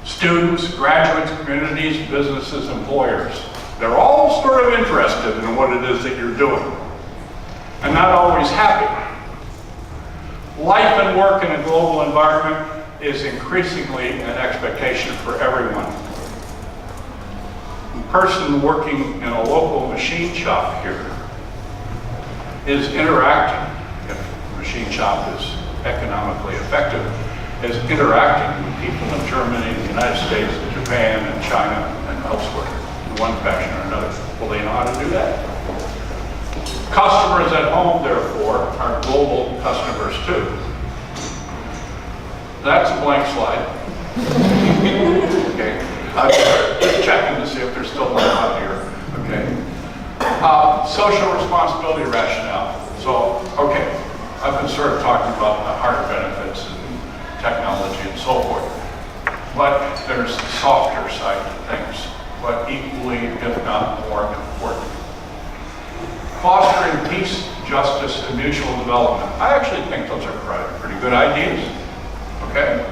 students, graduates, communities, businesses, employers. They're all sort of interested in what it is that you're doing, and not always happy. Life and work in a global environment is increasingly an expectation for everyone. The person working in a local machine shop here is interacting, if the machine shop is economically effective, is interacting with people in Germany, the United States, Japan, and China, and elsewhere, in one fashion or another. Will they know how to do that? Customers at home, therefore, are global customers too. That's a blank slide. Okay. Just checking to see if there's still one out here. Okay. Social responsibility rationale. So, okay, I've been sort of talking about the hard benefits and technology and so forth. But there's the softer side of things, but equally, if not more important. fostering peace, justice, and mutual development. I actually think those are pretty good ideas, okay?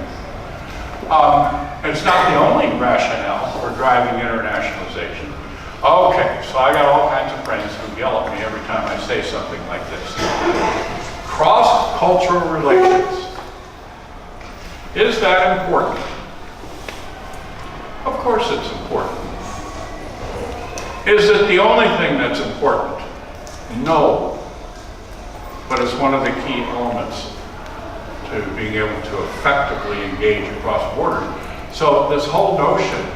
It's not the only rationale for driving internationalization. Okay, so I got all kinds of friends who yell at me every time I say something like this. Cross-cultural relations. Is that important? Of course it's important. Is it the only thing that's important? No. But it's one of the key elements to being able to effectively engage across borders. So this whole notion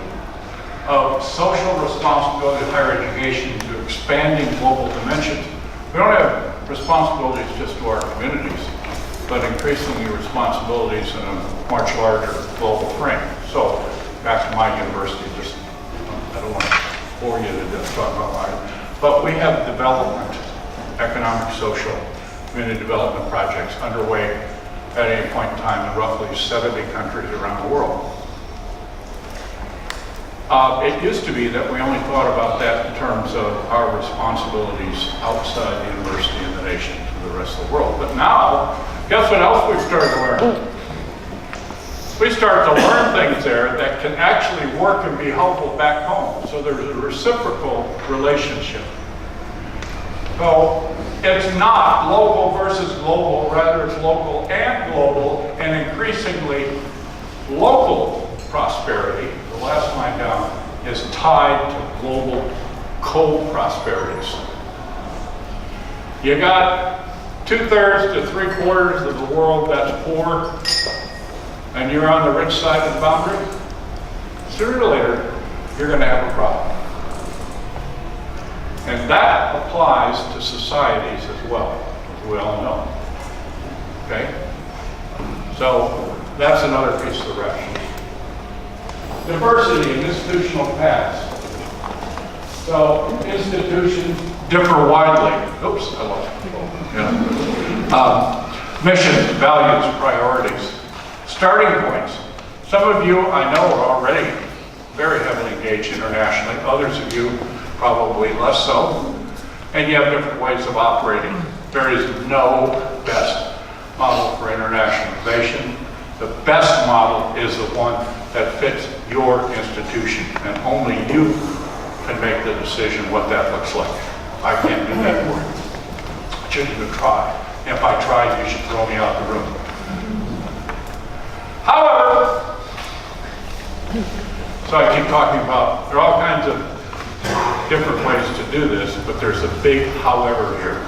of social responsibility of higher education to expanding global dimensions, we don't have responsibilities just to our communities, but increasingly responsibilities in a much larger global frame. So back to my university, just, I don't want to bore you to death talking about mine, but we have development, economic, social, community development projects underway at any point in time in roughly 70 countries around the world. It used to be that we only thought about that in terms of our responsibilities outside the university and the nation to the rest of the world. But now, guess what else we've started to learn? We start to learn things there that can actually work and be helpful back home. So there's a reciprocal relationship. So it's not local versus global, rather it's local and global, and increasingly local prosperity, the last line down, is tied to global co-prosperities. You got 2/3 to 3/4 of the world that's poor, and you're on the rich side of the boundary, sooner or later, you're going to have a problem. And that applies to societies as well, as we all know. Okay? So that's another piece of the rationale. Diversity in institutional paths. So institutions differ widely. Oops, I lost it. Yeah. Missions, values, priorities. Starting points. Some of you I know are already very heavily engaged internationally. Others of you probably less so. And you have different ways of operating. There is no best model for internationalization. The best model is the one that fits your institution, and only you can make the decision what that looks like. I can't do that for you. I shouldn't even try. If I tried, you should throw me out the room. However, so I keep talking about, there are all kinds of different ways to do this, but there's a big however here.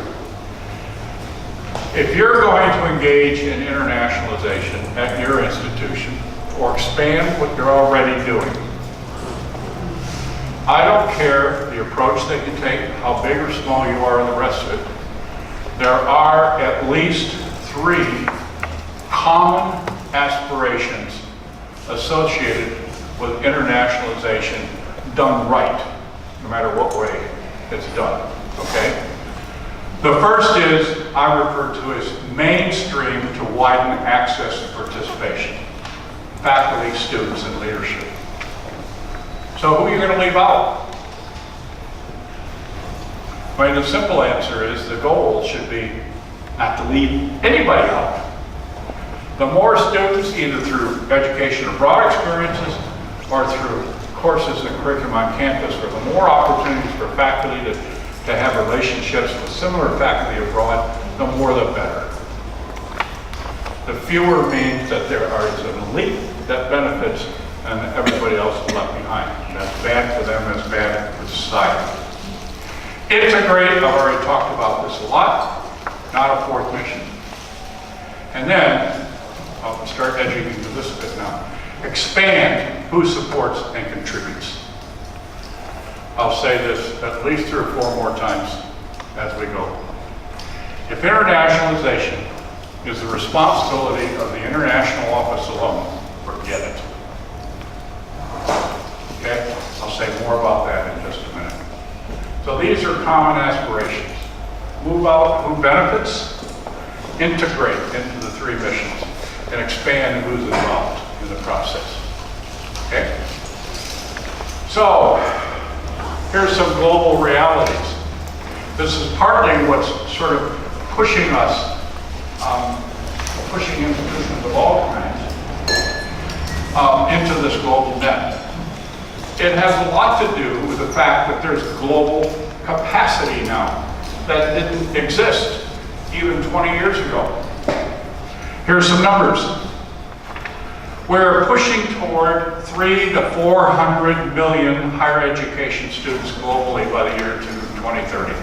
If you're going to engage in internationalization at your institution, or expand what you're already doing, I don't care the approach that you take, how big or small you are, and the rest of it. There are at least 3 common aspirations associated with internationalization done right, no matter what way it's done, okay? The first is, I refer to as mainstream to widen access and participation. Faculty, students, and leadership. So who are you going to leave out? I mean, the simple answer is the goal should be not to leave anybody out. The more students, either through education abroad experiences or through courses and curriculum on campus, or the more opportunities for faculty to have relationships with similar faculty abroad, the more the better. The fewer means that there is an elite that benefits and everybody else is left behind. That's bad for them, that's bad for society. Integrate, I've already talked about this a lot, not a 4th mission. And then, I'll start edging into this a bit now. Expand who supports and contributes. I'll say this at least 3 or 4 more times as we go. If internationalization is the responsibility of the international office alone, forget it. Okay? I'll say more about that in just a minute. So these are common aspirations. Move out who benefits, integrate into the 3 missions, and expand who's involved in the process. Okay? So, here's some global realities. This is partly what's sort of pushing us, pushing institutions of all kinds into this global net. It has a lot to do with the fact that there's global capacity now that didn't exist even 20 years ago. Here's some numbers. We're pushing toward 300 to 400 million higher education students globally by the year 2030.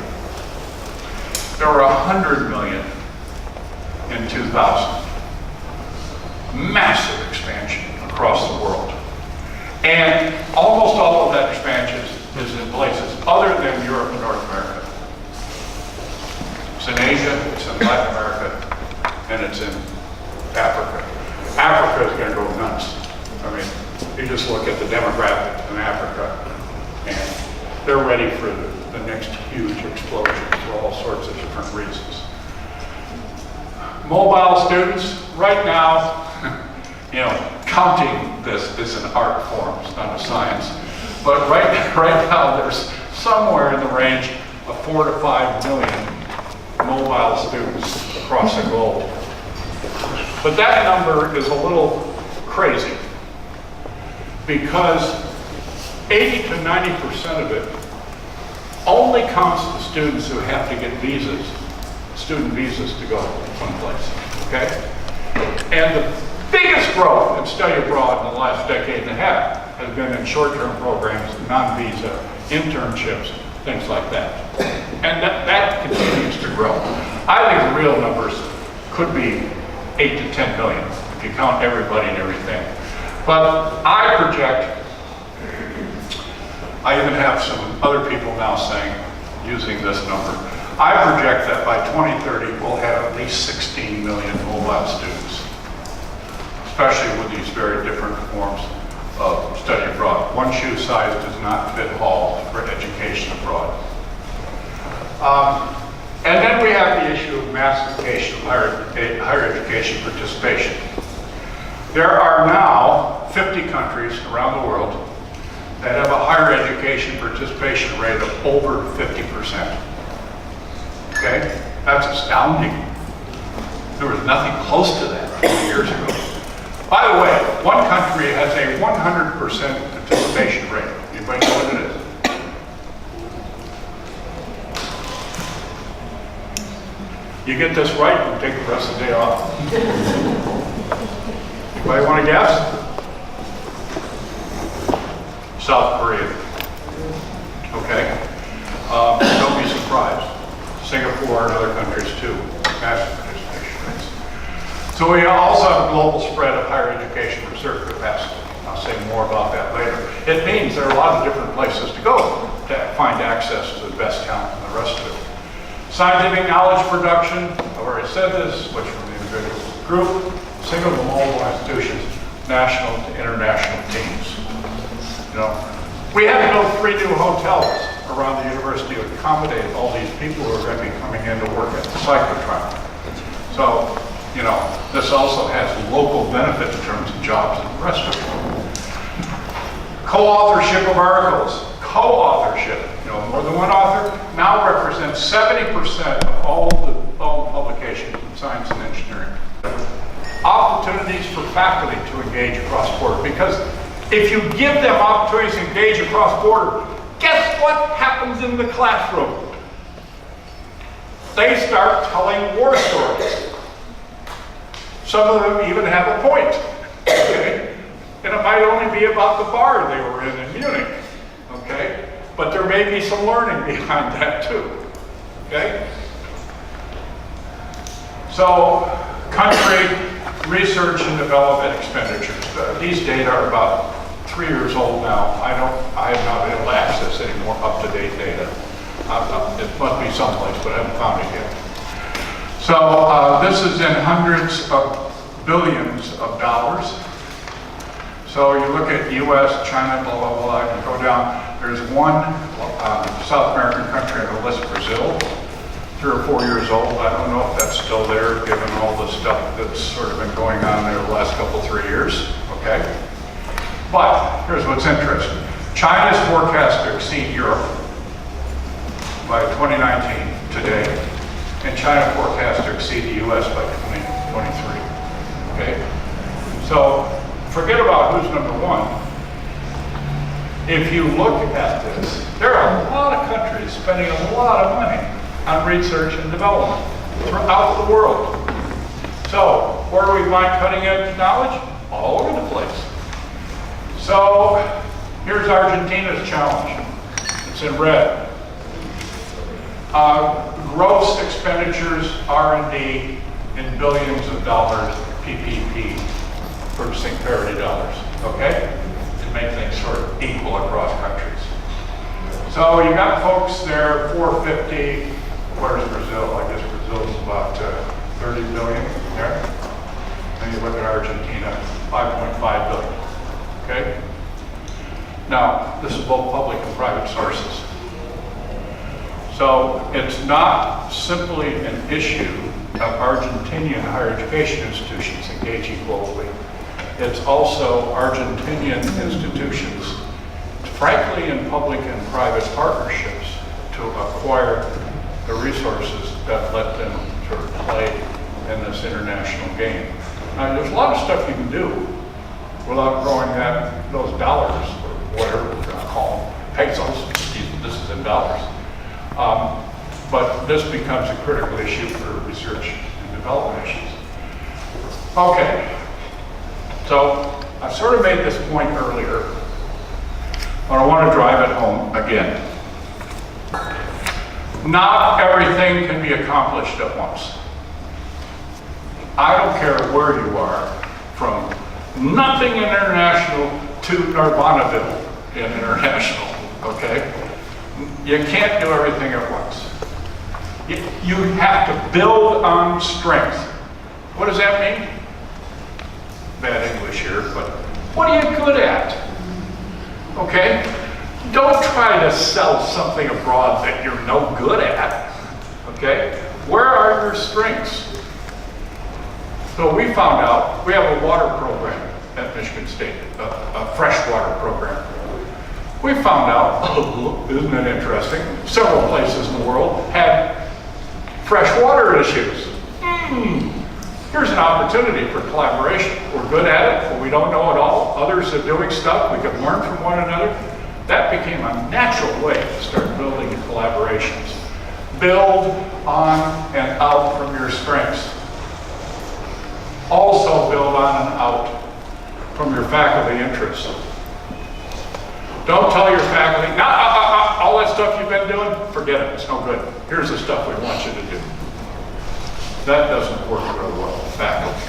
There were 100 million in 2000. Massive expansion across the world. And almost all of that expansion is in places other than Europe and North America. It's in Asia, it's in Latin America, and it's in Africa. Africa is going to go nuts. I mean, you just look at the demographics in Africa, and they're ready for the next huge explosion for all sorts of different reasons. Mobile students, right now, you know, counting this is an art form, it's not a science, but right now there's somewhere in the range of 4 to 5 million mobile students across the globe. But that number is a little crazy because 80 to 90% of it only counts the students who have to get visas, student visas to go one place, okay? And the biggest growth in study abroad in the last decade and a half has been in short-term programs, non-visa, internships, things like that. And that continues to grow. I think the real numbers could be 8 to 10 million if you count everybody and everything. But I project, I even have some other people now saying, using this number, I project that by 2030 we'll have at least 16 million mobile students, especially with these very different forms of study abroad. One shoe size does not fit all for education abroad. And then we have the issue of massification of higher education participation. There are now 50 countries around the world that have a higher education participation rate of over 50%. Okay? That's astounding. There was nothing close to that 20 years ago. By the way, one country has a 100% participation rate. Anybody know what it is? You get this right, you take the rest of the day off. Anybody want to guess? South Korea. Okay. Don't be surprised. Singapore and other countries too. Massive participation rates. So we also have a global spread of higher education research capacity. I'll say more about that later. It means there are a lot of different places to go to find access to the best talent and the rest of it. Scientific knowledge production, I've already said this, switch from the individual to the group, single to mobile institutions, national to international teams. You know, we had to build 3 new hotels around the university to accommodate all these people who are going to be coming in to work at the cyclotron. So, you know, this also has local benefit in terms of jobs and the rest of it. Co-authorship of articles. Co-authorship, you know, more than one author, now represents 70% of all the publications in science and engineering. Opportunities for faculty to engage across border, because if you give them opportunities to engage across border, guess what happens in the classroom? They start telling war stories. Some of them even have a point, okay? And it might only be about the bar they were in Munich. Okay? But there may be some learning behind that too. Okay? So, country research and development expenditures. These data are about 3 years old now. I have not been able to access any more up-to-date data. It must be someplace, but I haven't found it yet. So, this is in hundreds of billions of dollars. So you look at US, China, blah, blah, blah, I can go down. There's one South American country on the list, Brazil, 3 or 4 years old. I don't know if that's still there, given all the stuff that's sort of been going on there the last couple, 3 years, okay? But here's what's interesting. China's forecast to exceed Europe. by 2019 today, and China forecast to exceed the US by 2023. Okay? So forget about who's number one. If you look at this, there are a lot of countries spending a lot of money on research and development throughout the world. So where do we find cutting edge knowledge? All over the place. So here's Argentina's challenge. It's in red. Gross expenditures, R&D, in billions of dollars, PPP, purchasing parity dollars, okay? To make things sort of equal across countries. So you got folks there, 450, where's Brazil? I guess Brazil's about 30 billion there. And you look at Argentina, 5.5 billion, okay? Now, this is both public and private sources. So it's not simply an issue of Argentinian higher education institutions engaging globally. It's also Argentinian institutions, frankly in public and private partnerships, to acquire the resources that let them sort of play in this international game. Now, there's a lot of stuff you can do without growing those dollars, or whatever we're going to call them, pesos. This is in dollars. But this becomes a critical issue for research and development issues. Okay, so I sort of made this point earlier, but I want to drive it home again. Not everything can be accomplished at once. I don't care where you are, from nothing international to Nirvanaville in international, okay? You can't do everything at once. You have to build on strength. What does that mean? Bad English here, but what are you good at? Okay? Don't try to sell something abroad that you're no good at. Okay? Where are your strengths? So we found out we have a water program at Michigan State, a freshwater program. We found out, isn't it interesting, several places in the world had freshwater issues. Here's an opportunity for collaboration. We're good at it, but we don't know it all. Others are doing stuff. We can learn from one another. That became a natural way to start building collaborations. Build on and out from your strengths. Also build on and out from your faculty interests. Don't tell your faculty, all that stuff you've been doing, forget it, it's no good. Here's the stuff we want you to do. That doesn't work real well with faculty.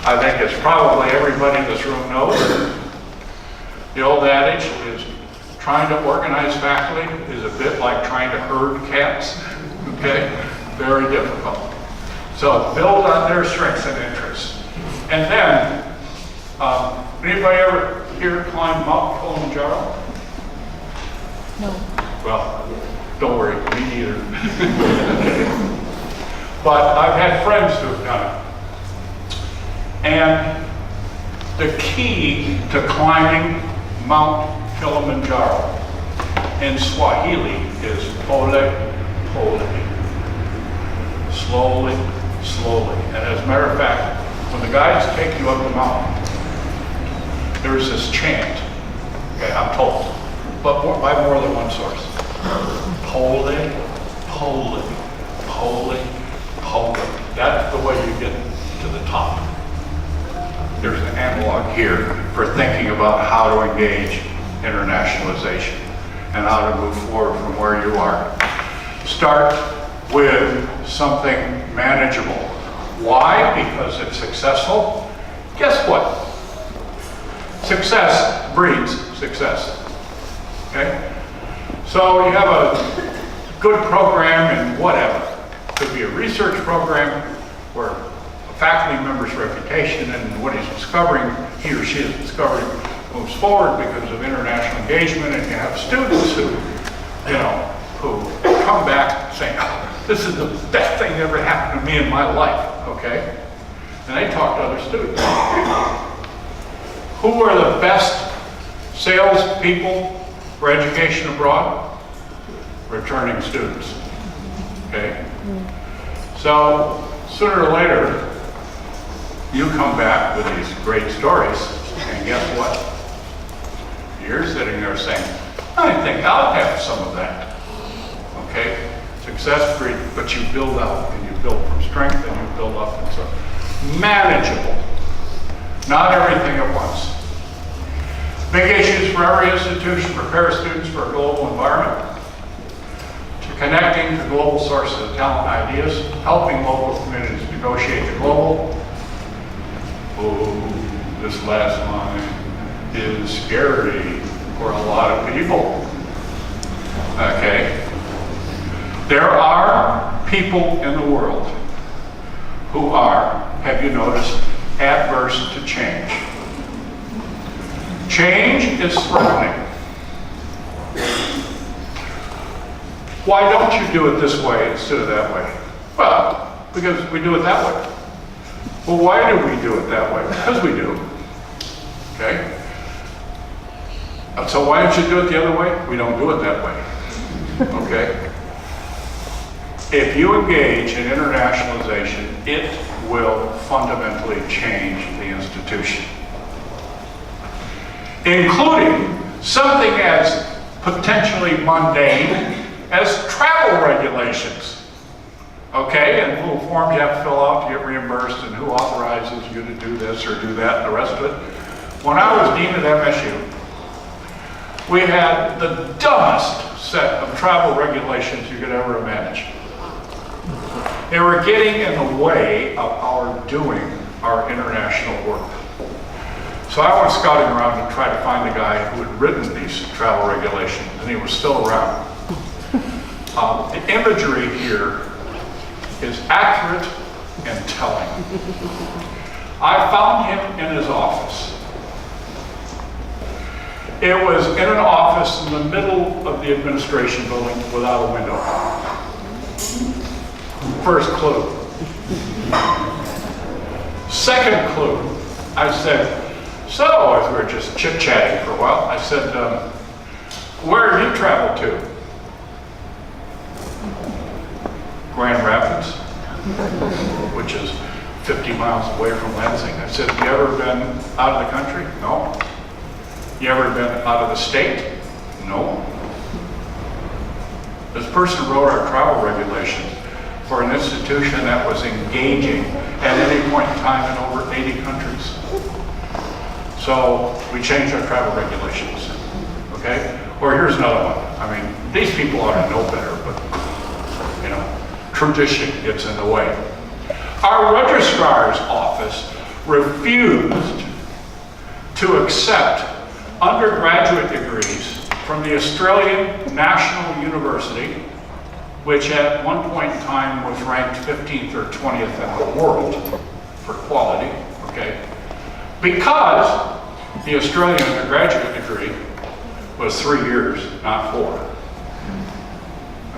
I think it's probably everybody in this room knows. The old adage is trying to organize faculty is a bit like trying to herd cats, okay? Very difficult. So build on their strengths and interests. And then, anybody ever here climb Mount Kilimanjaro? No. Well, don't worry, me neither. But I've had friends who have done it. And the key to climbing Mount Kilimanjaro in Swahili is pole, pole. Slowly, slowly. And as a matter of fact, when the guides take you up the mountain, there's this chant, okay, I'm told, but by more than one source. Pole, pole, pole, pole. That's the way you get to the top. There's an analog here for thinking about how to engage internationalization and how to move forward from where you are. Start with something manageable. Why? Because it's successful. Guess what? Success breeds success. Okay? So you have a good program in whatever. It could be a research program where a faculty member's reputation and what he's discovering, he or she is discovering, moves forward because of international engagement, and you have students who, who come back saying, oh, this is the best thing that ever happened to me in my life, okay? And they talk to other students. Who are the best salespeople for education abroad? returning students. Okay? So sooner or later, you come back with these great stories, and guess what? You're sitting there saying, I think I'll have some of that. Okay? Success breed, but you build out, and you build from strength, and you build up, and so manageable. Not everything at once. Big issues for every institution: prepare students for a global environment, to connecting to global sources of talent and ideas, helping local communities negotiate the global. Oh, this last line is scary for a lot of people. Okay. There are people in the world who are, have you noticed, adverse to change. Change is threatening. Why don't you do it this way instead of that way? Well, because we do it that way. Well, why do we do it that way? Because we do. Okay? So why don't you do it the other way? We don't do it that way. Okay? If you engage in internationalization, it will fundamentally change the institution, including something as potentially mundane as travel regulations. Okay, and little forms you have to fill out to get reimbursed, and who authorizes you to do this or do that, and the rest of it. When I was dean at MSU, we had the dumbest set of travel regulations you could ever imagine. They were getting in the way of our doing our international work. So I went scouting around to try to find the guy who had written these travel regulations, and he was still around. The imagery here is accurate and telling. I found him in his office. It was in an office in the middle of the administration building without a window. First clue. Second clue, I said, so as we were just chit-chatting for a while, I said, where have you traveled to? Grand Rapids, which is 50 miles away from Lansing. I said, you ever been out of the country? No. You ever been out of the state? No. This person wrote our travel regulations for an institution that was engaging at any point in time in over 80 countries. So we changed our travel regulations, okay? Or here's another one. I mean, these people ought to know better, but, you know, tradition gets in the way. Our registrar's office refused to accept undergraduate degrees from the Australian National University, which at one point in time was ranked 15th or 20th in the world for quality, okay? Because the Australian undergraduate degree was 3 years, not 4,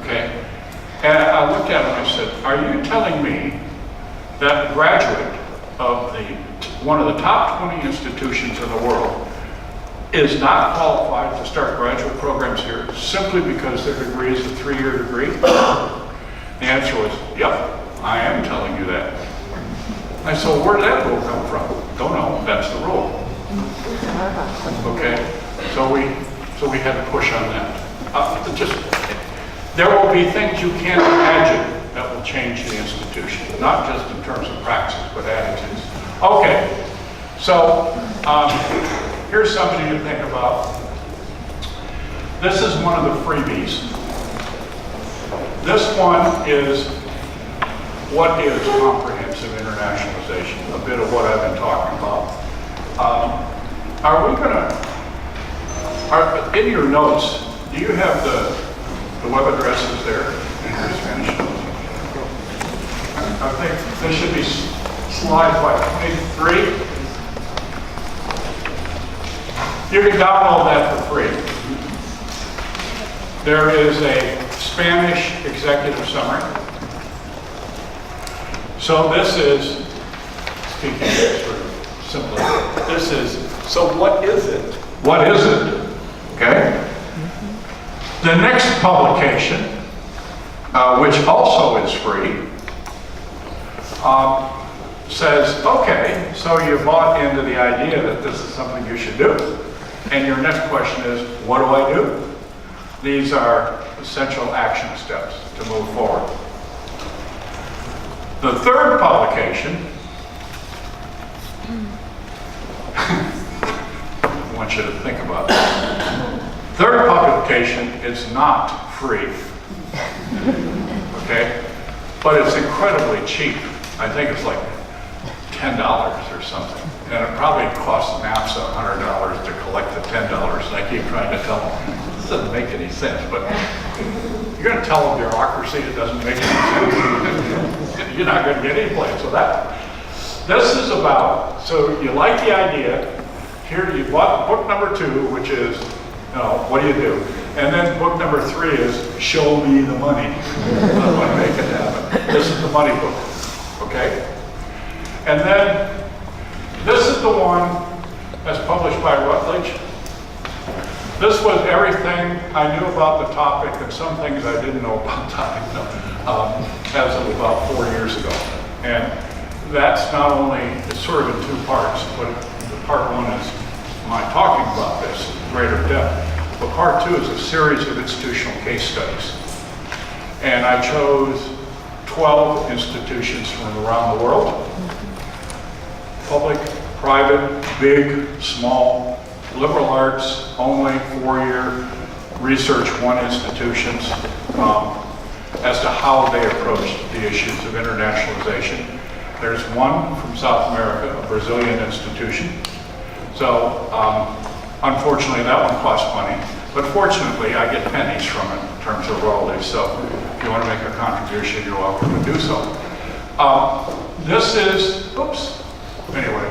okay? And I looked at him and I said, are you telling me that a graduate of one of the top 20 institutions in the world is not qualified to start graduate programs here simply because their degree is a 3-year degree? The answer was, yep, I am telling you that. I said, well, where did that rule come from? Don't know, that's the rule. Okay, so we had to push on that. There will be things you can't imagine that will change the institution, not just in terms of praxis, but attitudes. Okay, so here's something to think about. This is one of the freebies. This one is what is comprehensive internationalization, a bit of what I've been talking about. In your notes, do you have the web addresses there in your Spanish notes? I think there should be slides by 23. You can download that for free. There is a Spanish executive summary. So this is, speaking sort of simply, this is, so what is it? What is it? Okay? The next publication, which also is free, says, okay, so you bought into the idea that this is something you should do. And your next question is, what do I do? These are essential action steps to move forward. The third publication, I want you to think about this. Third publication is not free, okay? But it's incredibly cheap. I think it's like $10 or something. And it probably costs NAPSA $100 to collect the $10. And I keep trying to tell them, this doesn't make any sense, but you're going to tell them bureaucracy, it doesn't make any sense. You're not going to get any place with that. This is about, so you like the idea, here you bought book number 2, which is, what do you do? And then book number 3 is, show me the money. I'm going to make it happen. This is the money book, okay? And then, this is the one that's published by Routledge. This was everything I knew about the topic and some things I didn't know about the topic as of about 4 years ago. And that's not only, it's sort of in 2 parts, but the part 1 is my talking about this in greater depth. But part 2 is a series of institutional case studies. And I chose 12 institutions from around the world. Public, private, big, small, liberal arts, only 4-year, research 1 institutions, as to how they approached the issues of internationalization. There's one from South America, a Brazilian institution. So, unfortunately, that one costs money, but fortunately, I get pennies from it in terms of royalties. So, if you want to make a contribution, you're welcome to do so. This is, oops. Anyway,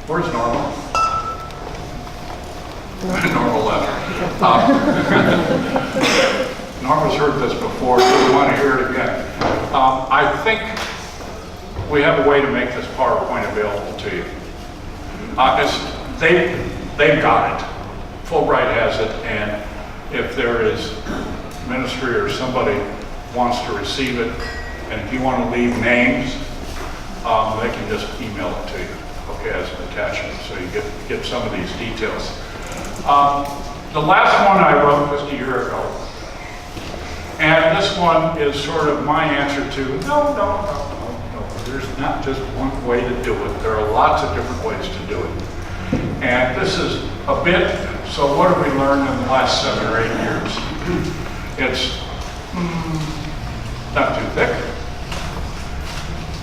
where's Norma? Norma left. Norma's heard this before, so we want to hear it again. I think we have a way to make this PowerPoint available to you. They've got it. Fulbright has it, and if there is ministry or somebody wants to receive it, and if you want to leave names, they can just email it to you, okay, as an attachment, so you get some of these details. The last one I wrote just a year ago, and this one is sort of my answer to, no. There's not just one way to do it. There are lots of different ways to do it. And this is a bit, so what have we learned in the last 7 or 8 years? It's not too thick.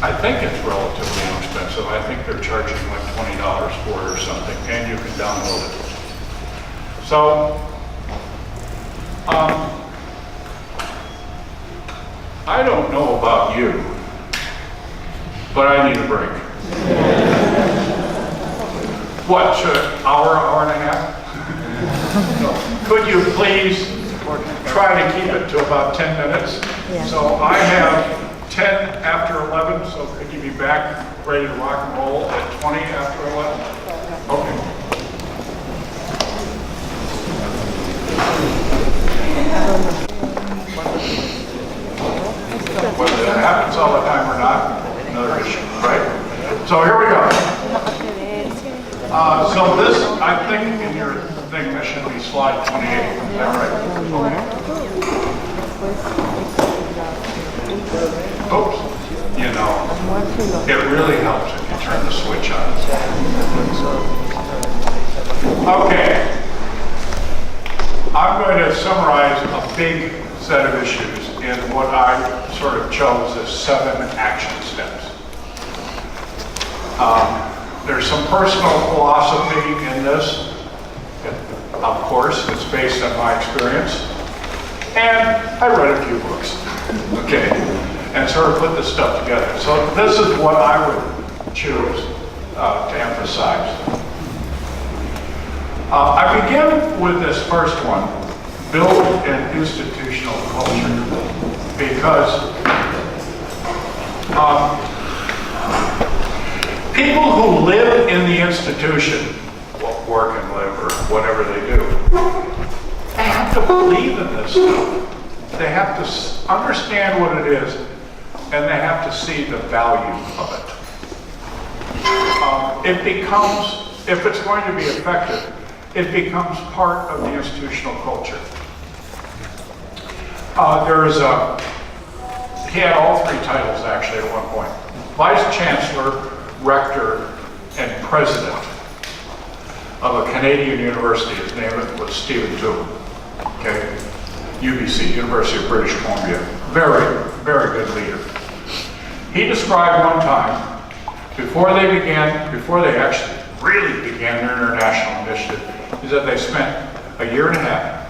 I think it's relatively inexpensive. I think they're charging like $20 for it or something, and you can download it. So, I don't know about you, but I need a break. What, should hour and a half? No. Could you please try to keep it to about 10 minutes? Yeah. So I have 10 after 11, so could you be back ready to rock and roll at 20 after 11? Okay. Whether that happens all the time or not, another issue, right? So here we go. So this, I think in your thing, this should be slide 28, is that right? Oops, you know, it really helps if you turn the switch on. Okay, I'm going to summarize a big set of issues in what I sort of chose as 7 action steps. There's some personal philosophy in this. Of course, it's based on my experience. And I read a few books, okay, and sort of put this stuff together. So this is what I would choose to emphasize. I begin with this first one, build an institutional culture, because people who live in the institution, work and live or whatever they do, have to believe in this stuff. They have to understand what it is, and they have to see the value of it. It becomes, if it's going to be effective, it becomes part of the institutional culture. He had all three titles actually at one point. Vice Chancellor, Rector, and President of a Canadian university. His name was Stephen Toole. Okay, UBC, University of British Columbia. Very, very good leader. He described one time, before they actually really began their international initiative, is that they spent a year and a half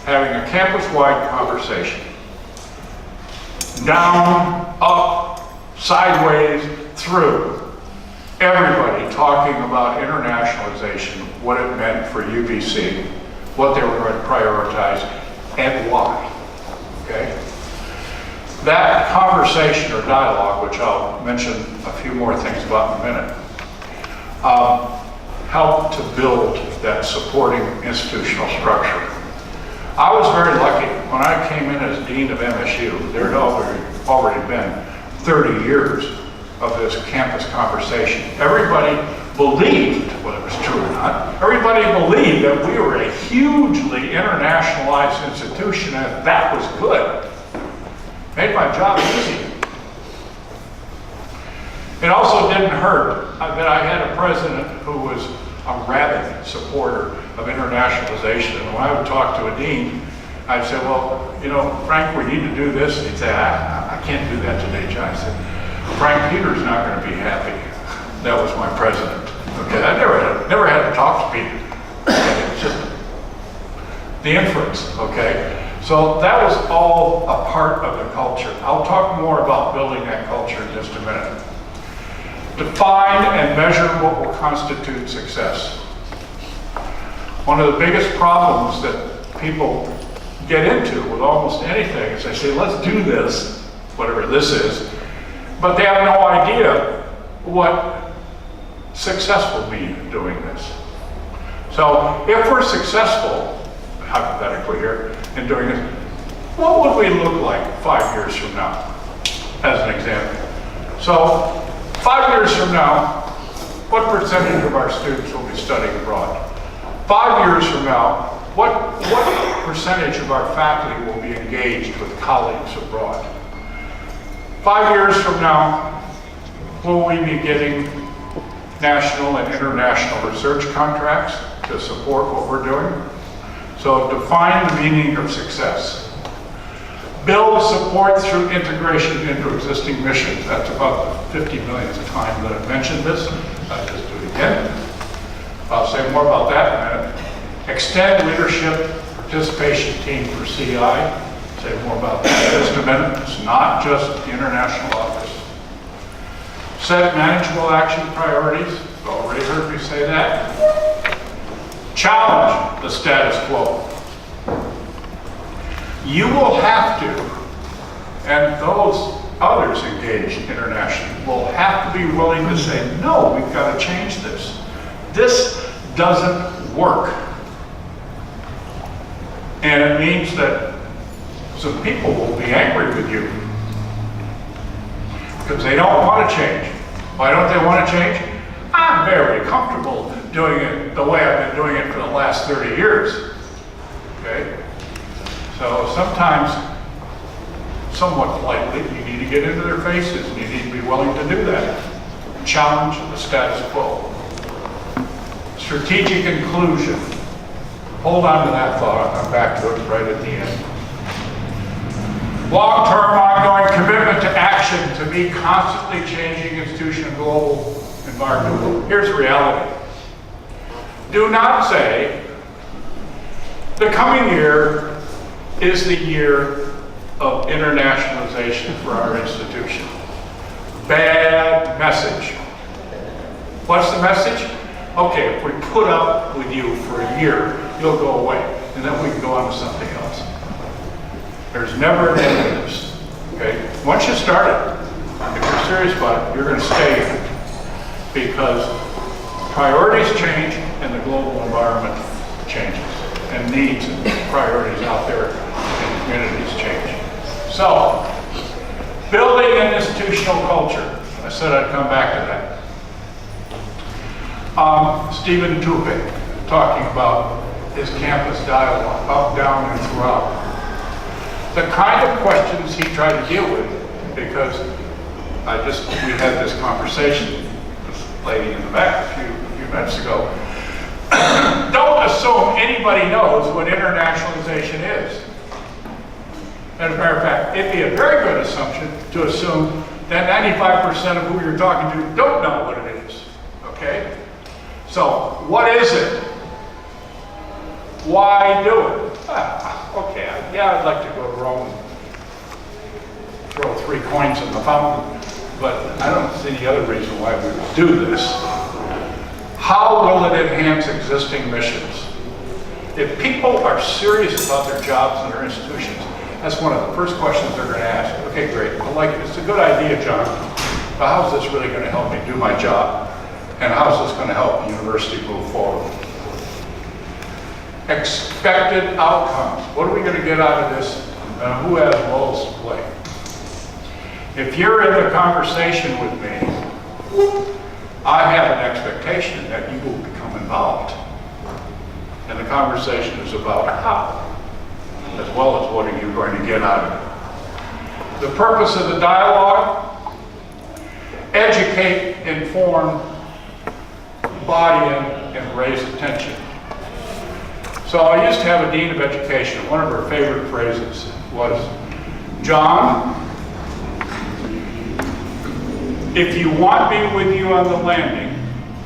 having a campus-wide conversation. Down, up, sideways, through. Everybody talking about internationalization, what it meant for UBC, what they were going to prioritize, and why. Okay? That conversation or dialogue, which I'll mention a few more things about in a minute, helped to build that supporting institutional structure. I was very lucky. When I came in as Dean of MSU, there had already been 30 years of this campus conversation. Everybody believed, whether it was true or not, everybody believed that we were a hugely internationalized institution and that was good. Made my job easy. It also didn't hurt that I had a president who was a rabid supporter of internationalization. And when I would talk to a dean, I'd say, well, you know, Frank, we need to do this. And he'd say, I can't do that today, John. I said, Frank Peter's not going to be happy. That was my president. Okay, I never had to talk to Peter. It's just the inference, okay? So that was all a part of the culture. I'll talk more about building that culture in just a minute. Define and measure what will constitute success. One of the biggest problems that people get into with almost anything is they say, let's do this, whatever this is, but they have no idea what success will mean in doing this. So if we're successful, hypothetically here, in doing this, what would we look like 5 years from now, as an example? So 5 years from now, what percentage of our students will be studying abroad? 5 years from now, what percentage of our faculty will be engaged with colleagues abroad? 5 years from now, will we be getting national and international research contracts to support what we're doing? So define the meaning of success. Build support through integration into existing missions. That's about the 50 millionth time that I've mentioned this. I'll just do it again. I'll say more about that in a minute. Extend leadership participation team for CI. Say more about that in just a minute. It's not just the international office. Set manageable action priorities. You've already heard me say that. Challenge the status quo. You will have to, and those others engaged internationally will have to be willing to say, no, we've got to change this. This doesn't work. And it means that some people will be angry with you because they don't want to change. Why don't they want to change? I'm very comfortable doing it the way I've been doing it for the last 30 years. Okay? So sometimes, somewhat politely, you need to get into their faces and you need to be willing to do that. Challenge the status quo. Strategic inclusion. Hold on to that thought. I'll come back to it right at the end. Long-term ongoing commitment to action to meet constantly changing institutional and global environment. Here's the reality. Do not say, the coming year is the year of internationalization for our institution. Bad message. What's the message? Okay, if we put up with you for a year, you'll go away, and then we can go on to something else. There's never an end to this. Okay? Once you start it, if you're serious about it, you're going to stay in it. Because priorities change and the global environment changes. and needs and priorities out there in communities change. So, building an institutional culture. I said I'd come back to that. Stephen Tupic talking about his campus dialogue, up, down, and throughout. The kind of questions he tried to deal with, because we had this conversation, this lady in the back a few minutes ago. Don't assume anybody knows what internationalization is. As a matter of fact, it'd be a very good assumption to assume that 95% of who you're talking to don't know what it is, okay? So, what is it? Why do it? Okay, yeah, I'd like to go to Rome, throw 3 coins in the fountain, but I don't see any other reason why we would do this. How will it enhance existing missions? If people are serious about their jobs and their institutions, that's one of the first questions they're going to ask. Okay, great, I like it. It's a good idea, John, but how is this really going to help me do my job? And how is this going to help the university move forward? Expected outcomes. What are we going to get out of this? Who has roles to play? If you're in the conversation with me, I have an expectation that you will become involved. And the conversation is about how, as well as what are you going to get out of it. The purpose of the dialogue: educate, inform, buy in, and raise attention. So I used to have a dean of education. One of her favorite phrases was, John, if you want me with you on the landing,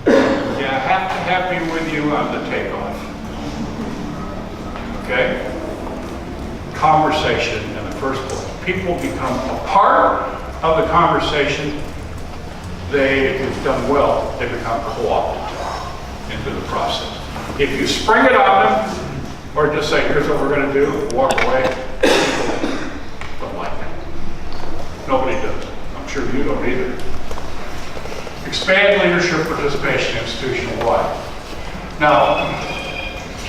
you have to have me with you on the takeoff. Okay? Conversation in the first place. People become a part of the conversation. If it's done well, they become co-opted into the process. If you spring it on them, or just say, here's what we're going to do, walk away, people don't like that. Nobody does. I'm sure you don't either. Expand leadership participation institutional-wide. Now,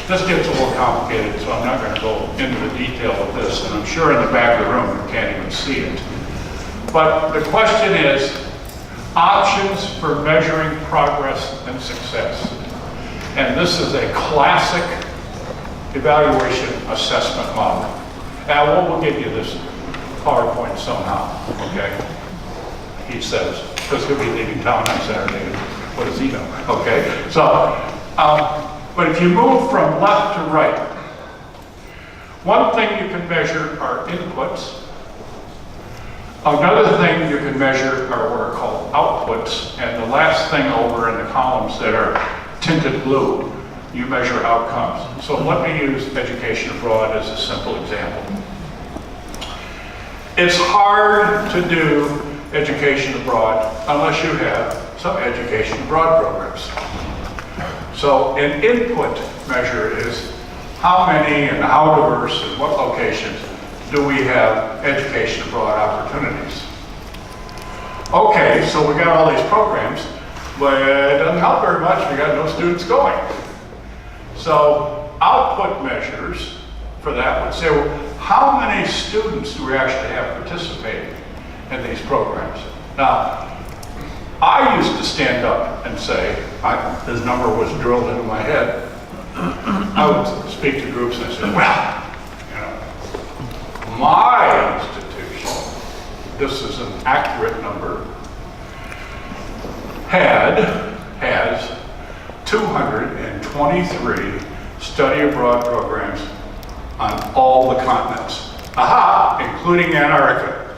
this gets a little complicated, so I'm not going to go into the detail of this, and I'm sure in the back of the room you can't even see it. But the question is, options for measuring progress and success. And this is a classic evaluation assessment model. Now, we'll give you this PowerPoint somehow, okay? He says, because he'll be leaving town on Saturday. What does he know? Okay, so, but if you move from left to right, one thing you can measure are inputs. Another thing you can measure are what are called outputs, and the last thing over in the columns that are tinted blue, you measure outcomes. So let me use education abroad as a simple example. It's hard to do education abroad unless you have some education abroad programs. So an input measure is how many and how diverse and what locations do we have education abroad opportunities. Okay, so we got all these programs, but it doesn't help very much. We got no students going. So output measures for that would say, well, how many students do we actually have participating in these programs? Now, I used to stand up and say, this number was drilled into my head. I would speak to groups and I said, well, my institution, this is an accurate number, has 223 study abroad programs on all the continents. Aha, including Antarctica.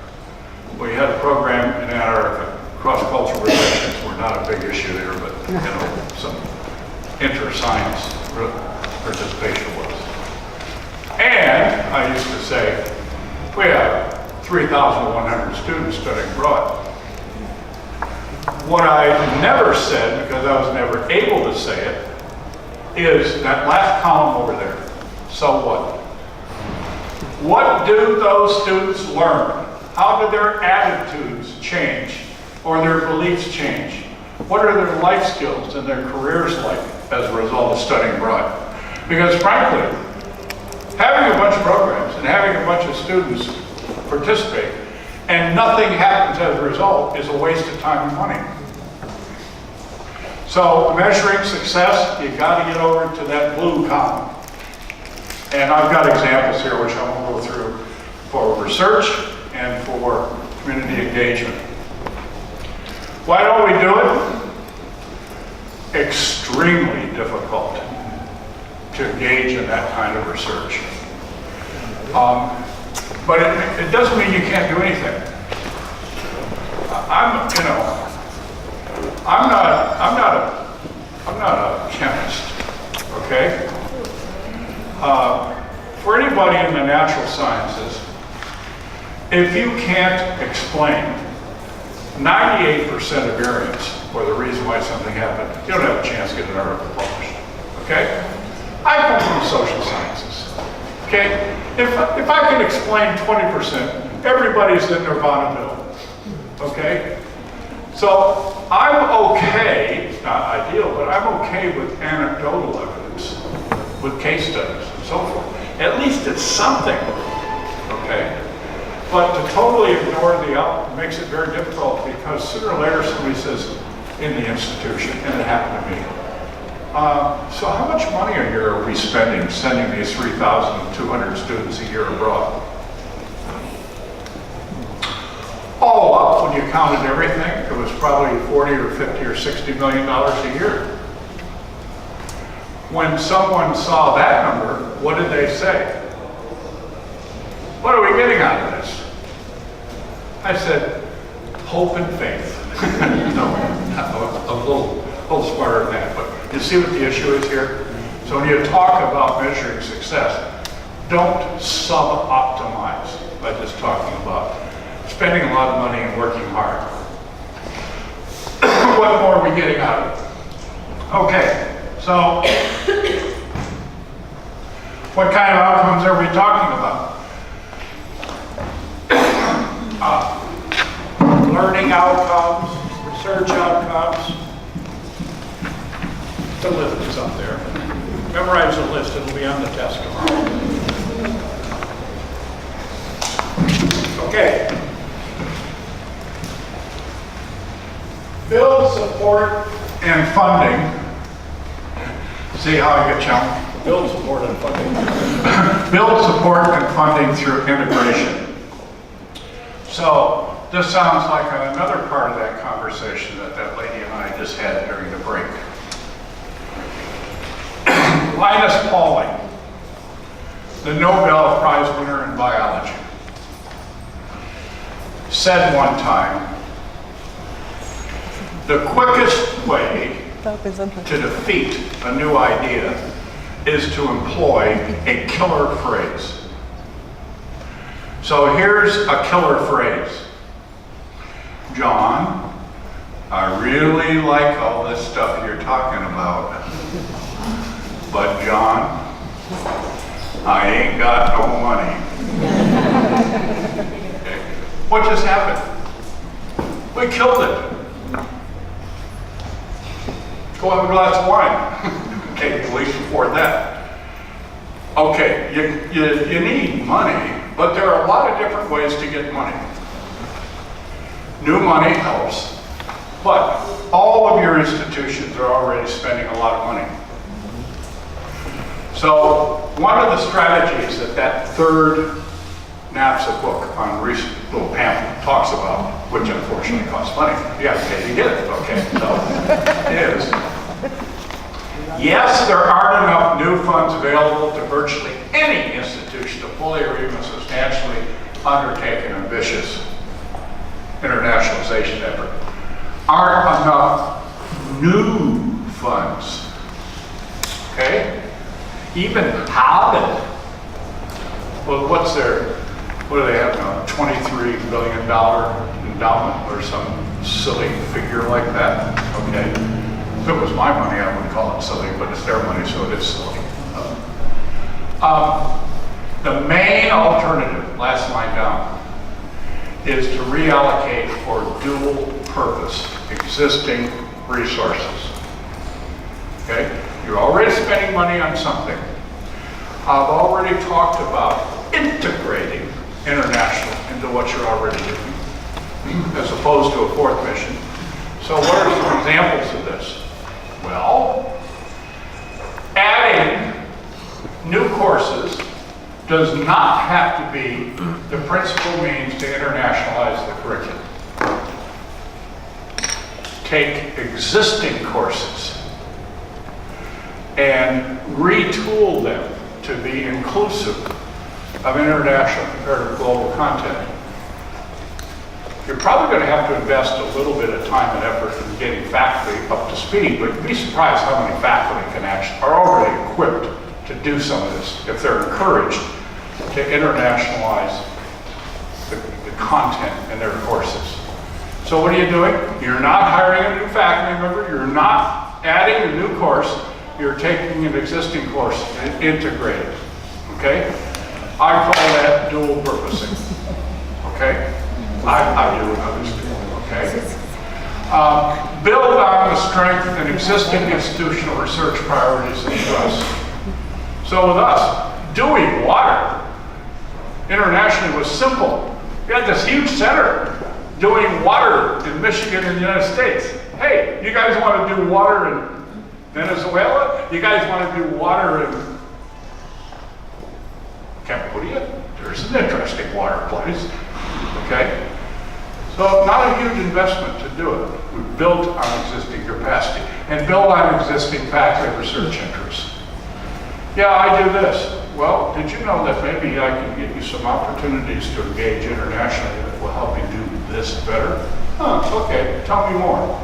We had a program in Antarctica. Cross-cultural relations were not a big issue there, but some inter-science participation was. And I used to say, we have 3,100 students studying abroad. What I never said, because I was never able to say it, is that last column over there. So what? What do those students learn? How do their attitudes change or their beliefs change? What are their life skills and their careers like as a result of studying abroad? Because frankly, having a bunch of programs and having a bunch of students participate and nothing happens as a result is a waste of time and money. So measuring success, you got to get over to that blue column. And I've got examples here which I won't go through for research and for community engagement. Why don't we do it? Extremely difficult to engage in that kind of research. But it doesn't mean you can't do anything. I'm not a chemist, okay? For anybody in the natural sciences, if you can't explain 98% of variance or the reason why something happened, you don't have a chance to get an article published, okay? I come from the social sciences, okay? If I can explain 20%, everybody's in Nirvanaville, okay? So I'm okay, it's not ideal, but I'm okay with anecdotal evidence, with case studies and so forth. At least it's something, okay? But to totally ignore the outcome makes it very difficult because sooner or later somebody says, in the institution, and it happened to me. So how much money a year are we spending sending these 3,200 students a year abroad? All up, when you counted everything, it was probably 40 or 50 or 60 million dollars a year. When someone saw that number, what did they say? What are we getting out of this? I said, hope and faith. No, a little smarter than that, but you see what the issue is here? So when you talk about measuring success, don't sub-optimize by just talking about spending a lot of money and working hard. What more are we getting out of it? Okay, so what kind of outcomes are we talking about? Learning outcomes, research outcomes. The list is up there. Memorize the list, it'll be on the test tomorrow. Okay. Build, support, and funding. See how I get challenged? Build, support, and funding. Build, support, and funding through integration. So, this sounds like another part of that conversation that lady and I just had during the break. Linus Pauling, the Nobel Prize winner in biology, said one time, the quickest way to defeat a new idea is to employ a killer phrase. So here's a killer phrase. John, I really like all this stuff you're talking about, but John, I ain't got no money. Okay. What just happened? We killed it. Go have a glass of wine. Okay, at least afford that. Okay, you need money, but there are a lot of different ways to get money. New money helps, but all of your institutions are already spending a lot of money. So one of the strategies that third NAPSA book on recent little pamphlet talks about, which unfortunately costs money. You have to pay to get it, okay? So it is. Yes, there aren't enough new funds available to virtually any institution to fully or even substantially undertake an ambitious internationalization effort. Aren't enough new funds, okay? Even Hobbit, well, what do they have now, $23 billion endowment or some silly figure like that, okay? If it was my money, I wouldn't call it silly, but it's their money, so it is silly. The main alternative, last line down, is to reallocate for dual purpose existing resources. Okay? You're already spending money on something. I've already talked about integrating international into what you're already doing, as opposed to a fourth mission. So what are some examples of this? Well, adding new courses does not have to be the principal means to internationalize the curriculum. Take existing courses and retool them to be inclusive of international comparative global content. You're probably going to have to invest a little bit of time and effort in getting faculty up to speed, but you'd be surprised how many faculty are already equipped to do some of this if they're encouraged to internationalize the content in their courses. So what are you doing? You're not hiring a new faculty member, you're not adding a new course, you're taking an existing course and integrating it, okay? I call that dual purposing, okay? I do, others do, okay? Build on the strength and existing institutional research priorities and trusts. So with us, doing water internationally was simple. We had this huge center doing water in Michigan and the United States. Hey, you guys want to do water in Venezuela? You guys want to do water in Cambodia? There's an interesting water place, okay? So not a huge investment to do it. We built on existing capacity and build on existing faculty research interests. Yeah, I do this. Well, did you know that maybe I can get you some opportunities to engage internationally that will help you do this better? Huh, okay, tell me more.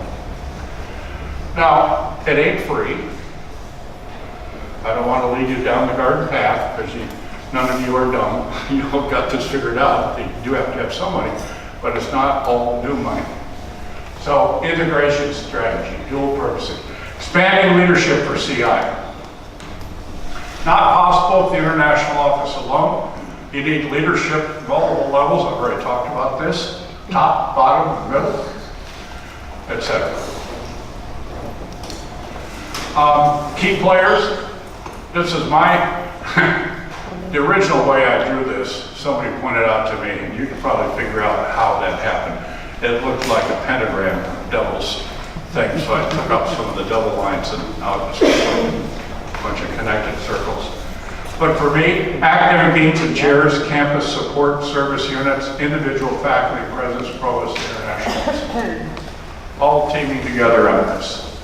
Now, it ain't free. I don't want to lead you down the garden path because none of you are dumb. You all got this figured out. You do have to have some money, but it's not all new money. So, integration strategy, dual purposing. Expanding leadership for CI. Not possible with the international office alone. You need leadership at multiple levels. I've already talked about this. Top, bottom, middle, etc. Key players. This is the original way I drew this. Somebody pointed out to me, and you can probably figure out how that happened. It looked like a pentagram, doubles thing, so I took up some of the double lines and out a bunch of connected circles. But for me, academic deans and chairs, campus support service units, individual faculty presence, provost, internationals, all teaming together on this.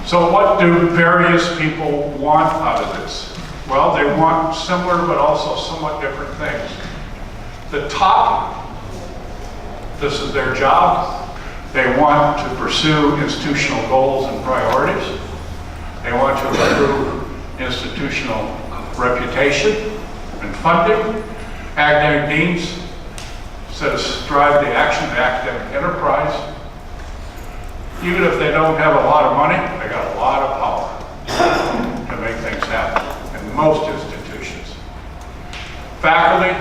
So what do various people want out of this? Well, they want similar but also somewhat different things. The top, this is their job. They want to pursue institutional goals and priorities. They want to improve institutional reputation and funding. Academic deans drive the action of academic enterprise. Even if they don't have a lot of money, they got a lot of power to make things happen in most institutions. Faculty,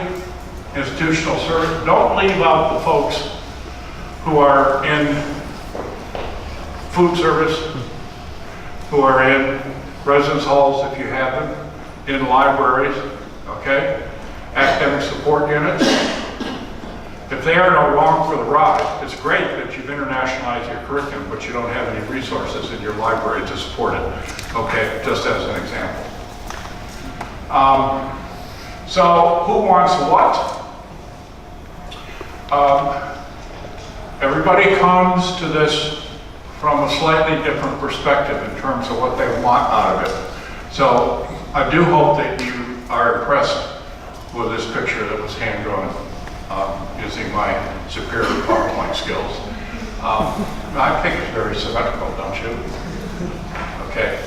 institutional service, don't leave out the folks who are in food service, who are in residence halls if you have them, in libraries, okay? Academic support units. If they are along for the ride, it's great that you've internationalized your curriculum, but you don't have any resources in your library to support it, okay? Just as an example. So who wants what? Everybody comes to this from a slightly different perspective in terms of what they want out of it. So I do hope that you are impressed with this picture that was hand-drawn using my superior PowerPoint skills. I think it's very symmetrical, don't you? Okay.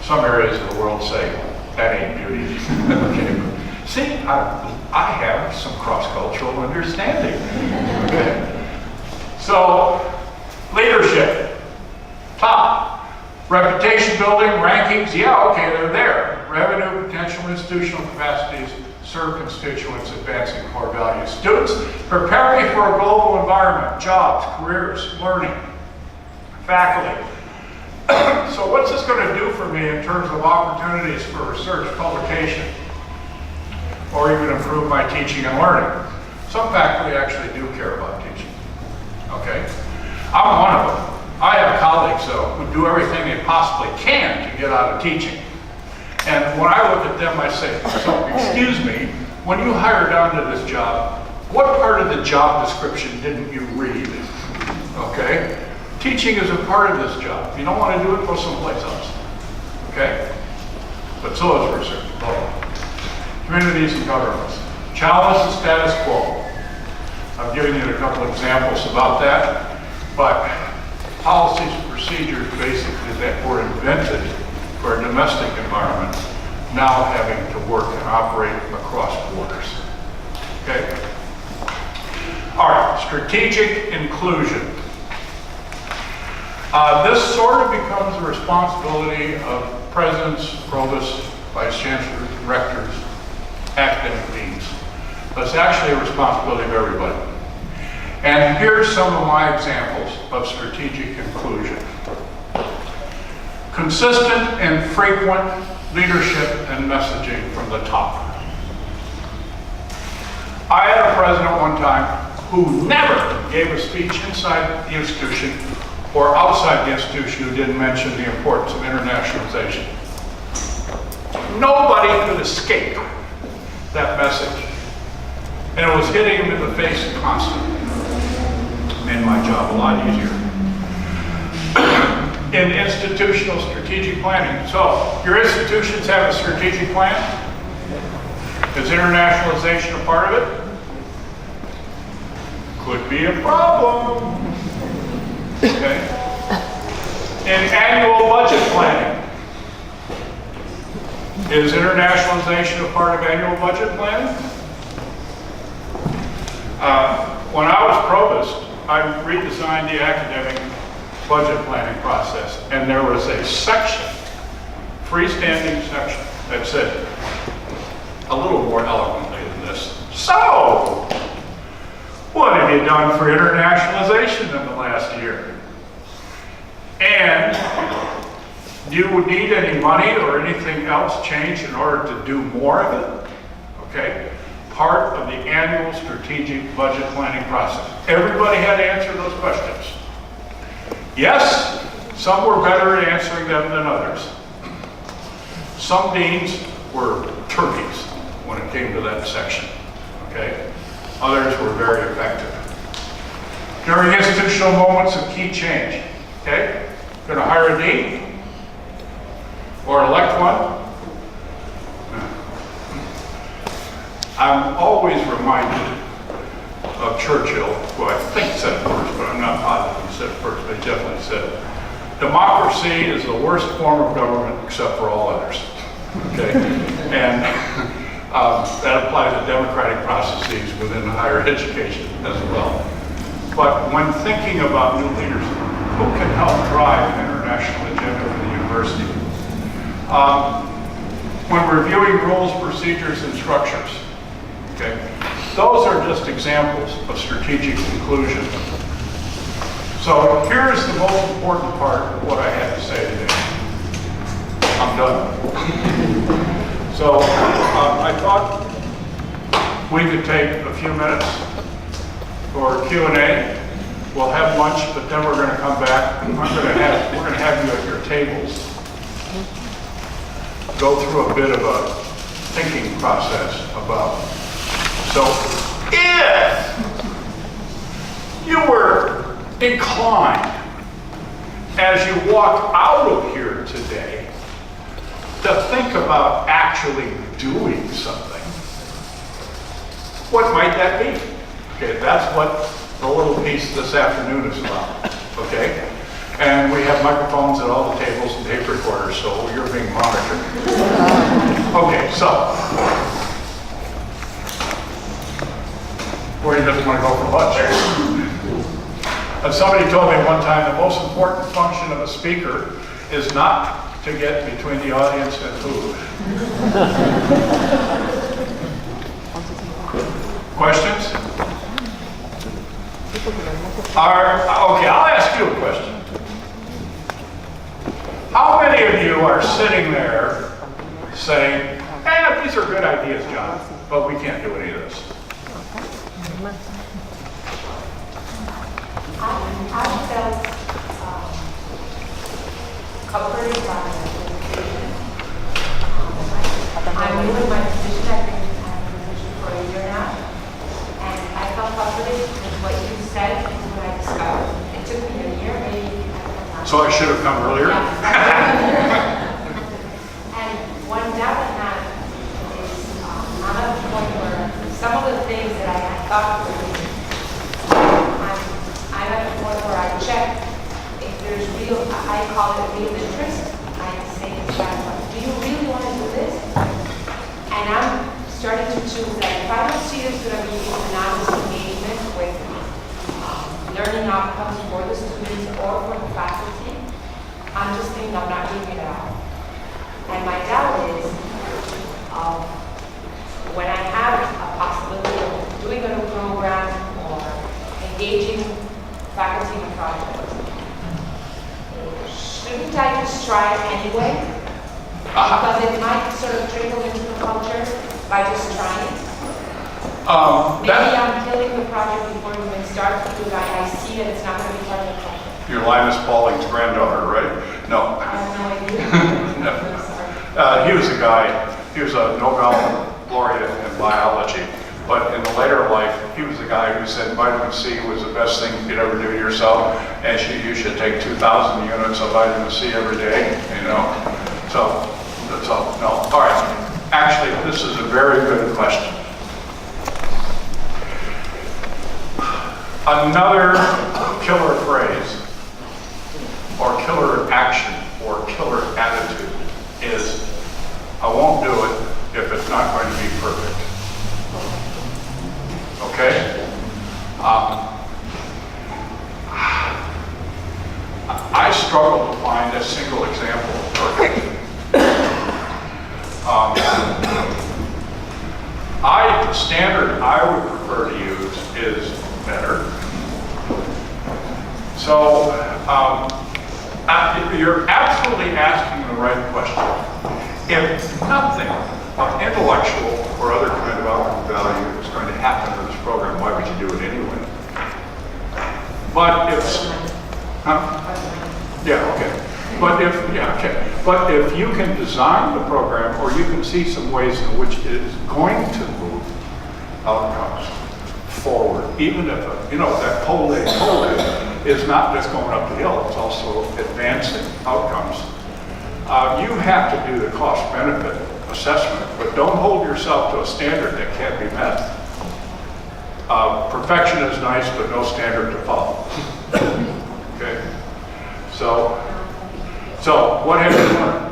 Some areas of the world say, that ain't beauty. Okay. See, I have some cross-cultural understanding. Okay. So, leadership, top, reputation building, rankings, yeah, okay, they're there. Revenue, potential, institutional capacities, serve constituents, advancing core values. Students, preparing for a global environment, jobs, careers, learning. Faculty, So what's this going to do for me in terms of opportunities for research, publication, or even improve my teaching and learning? Some faculty actually do care about teaching, okay? I'm one of them. I have colleagues, though, who do everything they possibly can to get out of teaching. And when I look at them, I say, so excuse me, when you hired onto this job, what part of the job description didn't you read? Okay? Teaching is a part of this job. If you don't want to do it, go someplace else. Okay? But so is research. Communities and governments. Challenge the status quo. I've given you a couple examples about that, but policies and procedures basically that were invented for a domestic environment now having to work and operate across borders. Okay? All right, strategic inclusion. This sort of becomes the responsibility of presidents, provosts, vice chancellors, rectors, academic deans. But it's actually a responsibility of everybody. And here's some of my examples of strategic inclusion. Consistent and frequent leadership and messaging from the top. I had a president one time who never gave a speech inside the institution or outside the institution who didn't mention the importance of internationalization. Nobody could escape that message. And it was hitting him in the face constantly. Made my job a lot easier. In institutional strategic planning. So, your institutions have a strategic plan? Is internationalization a part of it? Could be a problem. Okay. In annual budget planning, is internationalization a part of annual budget planning? When I was provost, I redesigned the academic budget planning process, and there was a section, freestanding section, that said, a little more eloquently than this, so, what have you done for internationalization in the last year? And do you need any money or anything else changed in order to do more of it? Okay, part of the annual strategic budget planning process. Everybody had to answer those questions. Yes, some were better at answering them than others. Some deans were turkeys when it came to that section, okay? Others were very effective. During institutional moments of key change, okay? Gonna hire a dean or elect one? I'm always reminded of Churchill, who I think said it first, but I'm not positive he said it first, but he definitely said it. Democracy is the worst form of government except for all others. Okay? And that applies to democratic processes within higher education as well. But when thinking about new leaders, who can help drive an international agenda for the university? When reviewing rules, procedures, and structures, okay? Those are just examples of strategic inclusion. So here's the most important part of what I had to say today. I'm done. So I thought we could take a few minutes for Q&A. We'll have lunch, but then we're going to come back. We're going to have you at your tables go through a bit of a thinking process about. So if you were inclined, as you walk out of here today, to think about actually doing something, what might that be? Okay, that's what the little piece this afternoon is about, okay? And we have microphones at all the tables and tape recorders, so you're being monitored. Okay, so, where do you just want to go for lunch? Somebody told me one time the most important function of a speaker is not to get between the audience and food. Questions? Okay, I'll ask you a question. many of you are sitting there saying, "Eh, these are good ideas, John, but we can't do any of this." I felt comforted by the presentation. I'm new in my position. I've been in the position for a year now. And I felt comforted with what you said and what I discovered. It took me a year, maybe. So I should have come earlier? And one doubt I have is I'm at the point where some of the things that I had thought were good, I'm at the point where I check if there's real, I call it real interest. I say to myself, do you really want to do this? And I'm starting to choose that if I don't see there's going to be an honest engagement with learning outcomes for the students or for the faculty, I'm just thinking I'm not doing it at all. And my doubt is, when I have a possibility of doing a new program or engaging faculty in a project, shouldn't I just try it anyway? Because it might sort of trickle into the culture by just trying it. Maybe I'm killing the project before we even start because I see that it's not going to be part of the culture. You're Linus Pauling's granddaughter, right? No. I have no idea. No. I'm sorry. He was a guy, he was a Nobel laureate in biology, but in the later life, he was the guy who said vitamin C was the best thing you could ever do yourself, and you should take 2,000 units of vitamin C every day, you know. So no. All right. Actually, this is a very good question. Another killer phrase, or killer action, or killer attitude is, I won't do it if it's not going to be perfect. Okay? I struggle to find a single example of perfect. The standard I would prefer to use is better. So, you're absolutely asking the right question. If nothing of intellectual or other kind of outcome value is going to happen to this program, why would you do it anyway? But if, yeah, okay. But if you can design the program, or you can see some ways in which it is going to move outcomes forward, even if that pole is not just going up the hill, it's also advancing outcomes. You have to do the cost-benefit assessment, but don't hold yourself to a standard that can't be met. Perfection is nice, but no standard to follow. Okay. So what have you learned?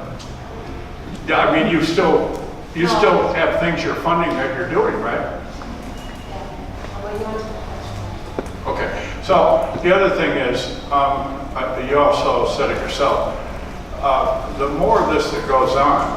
Yeah, I mean, you still have things you're funding that you're doing, right? Okay. So the other thing is, you also said it yourself. The more of this that goes on,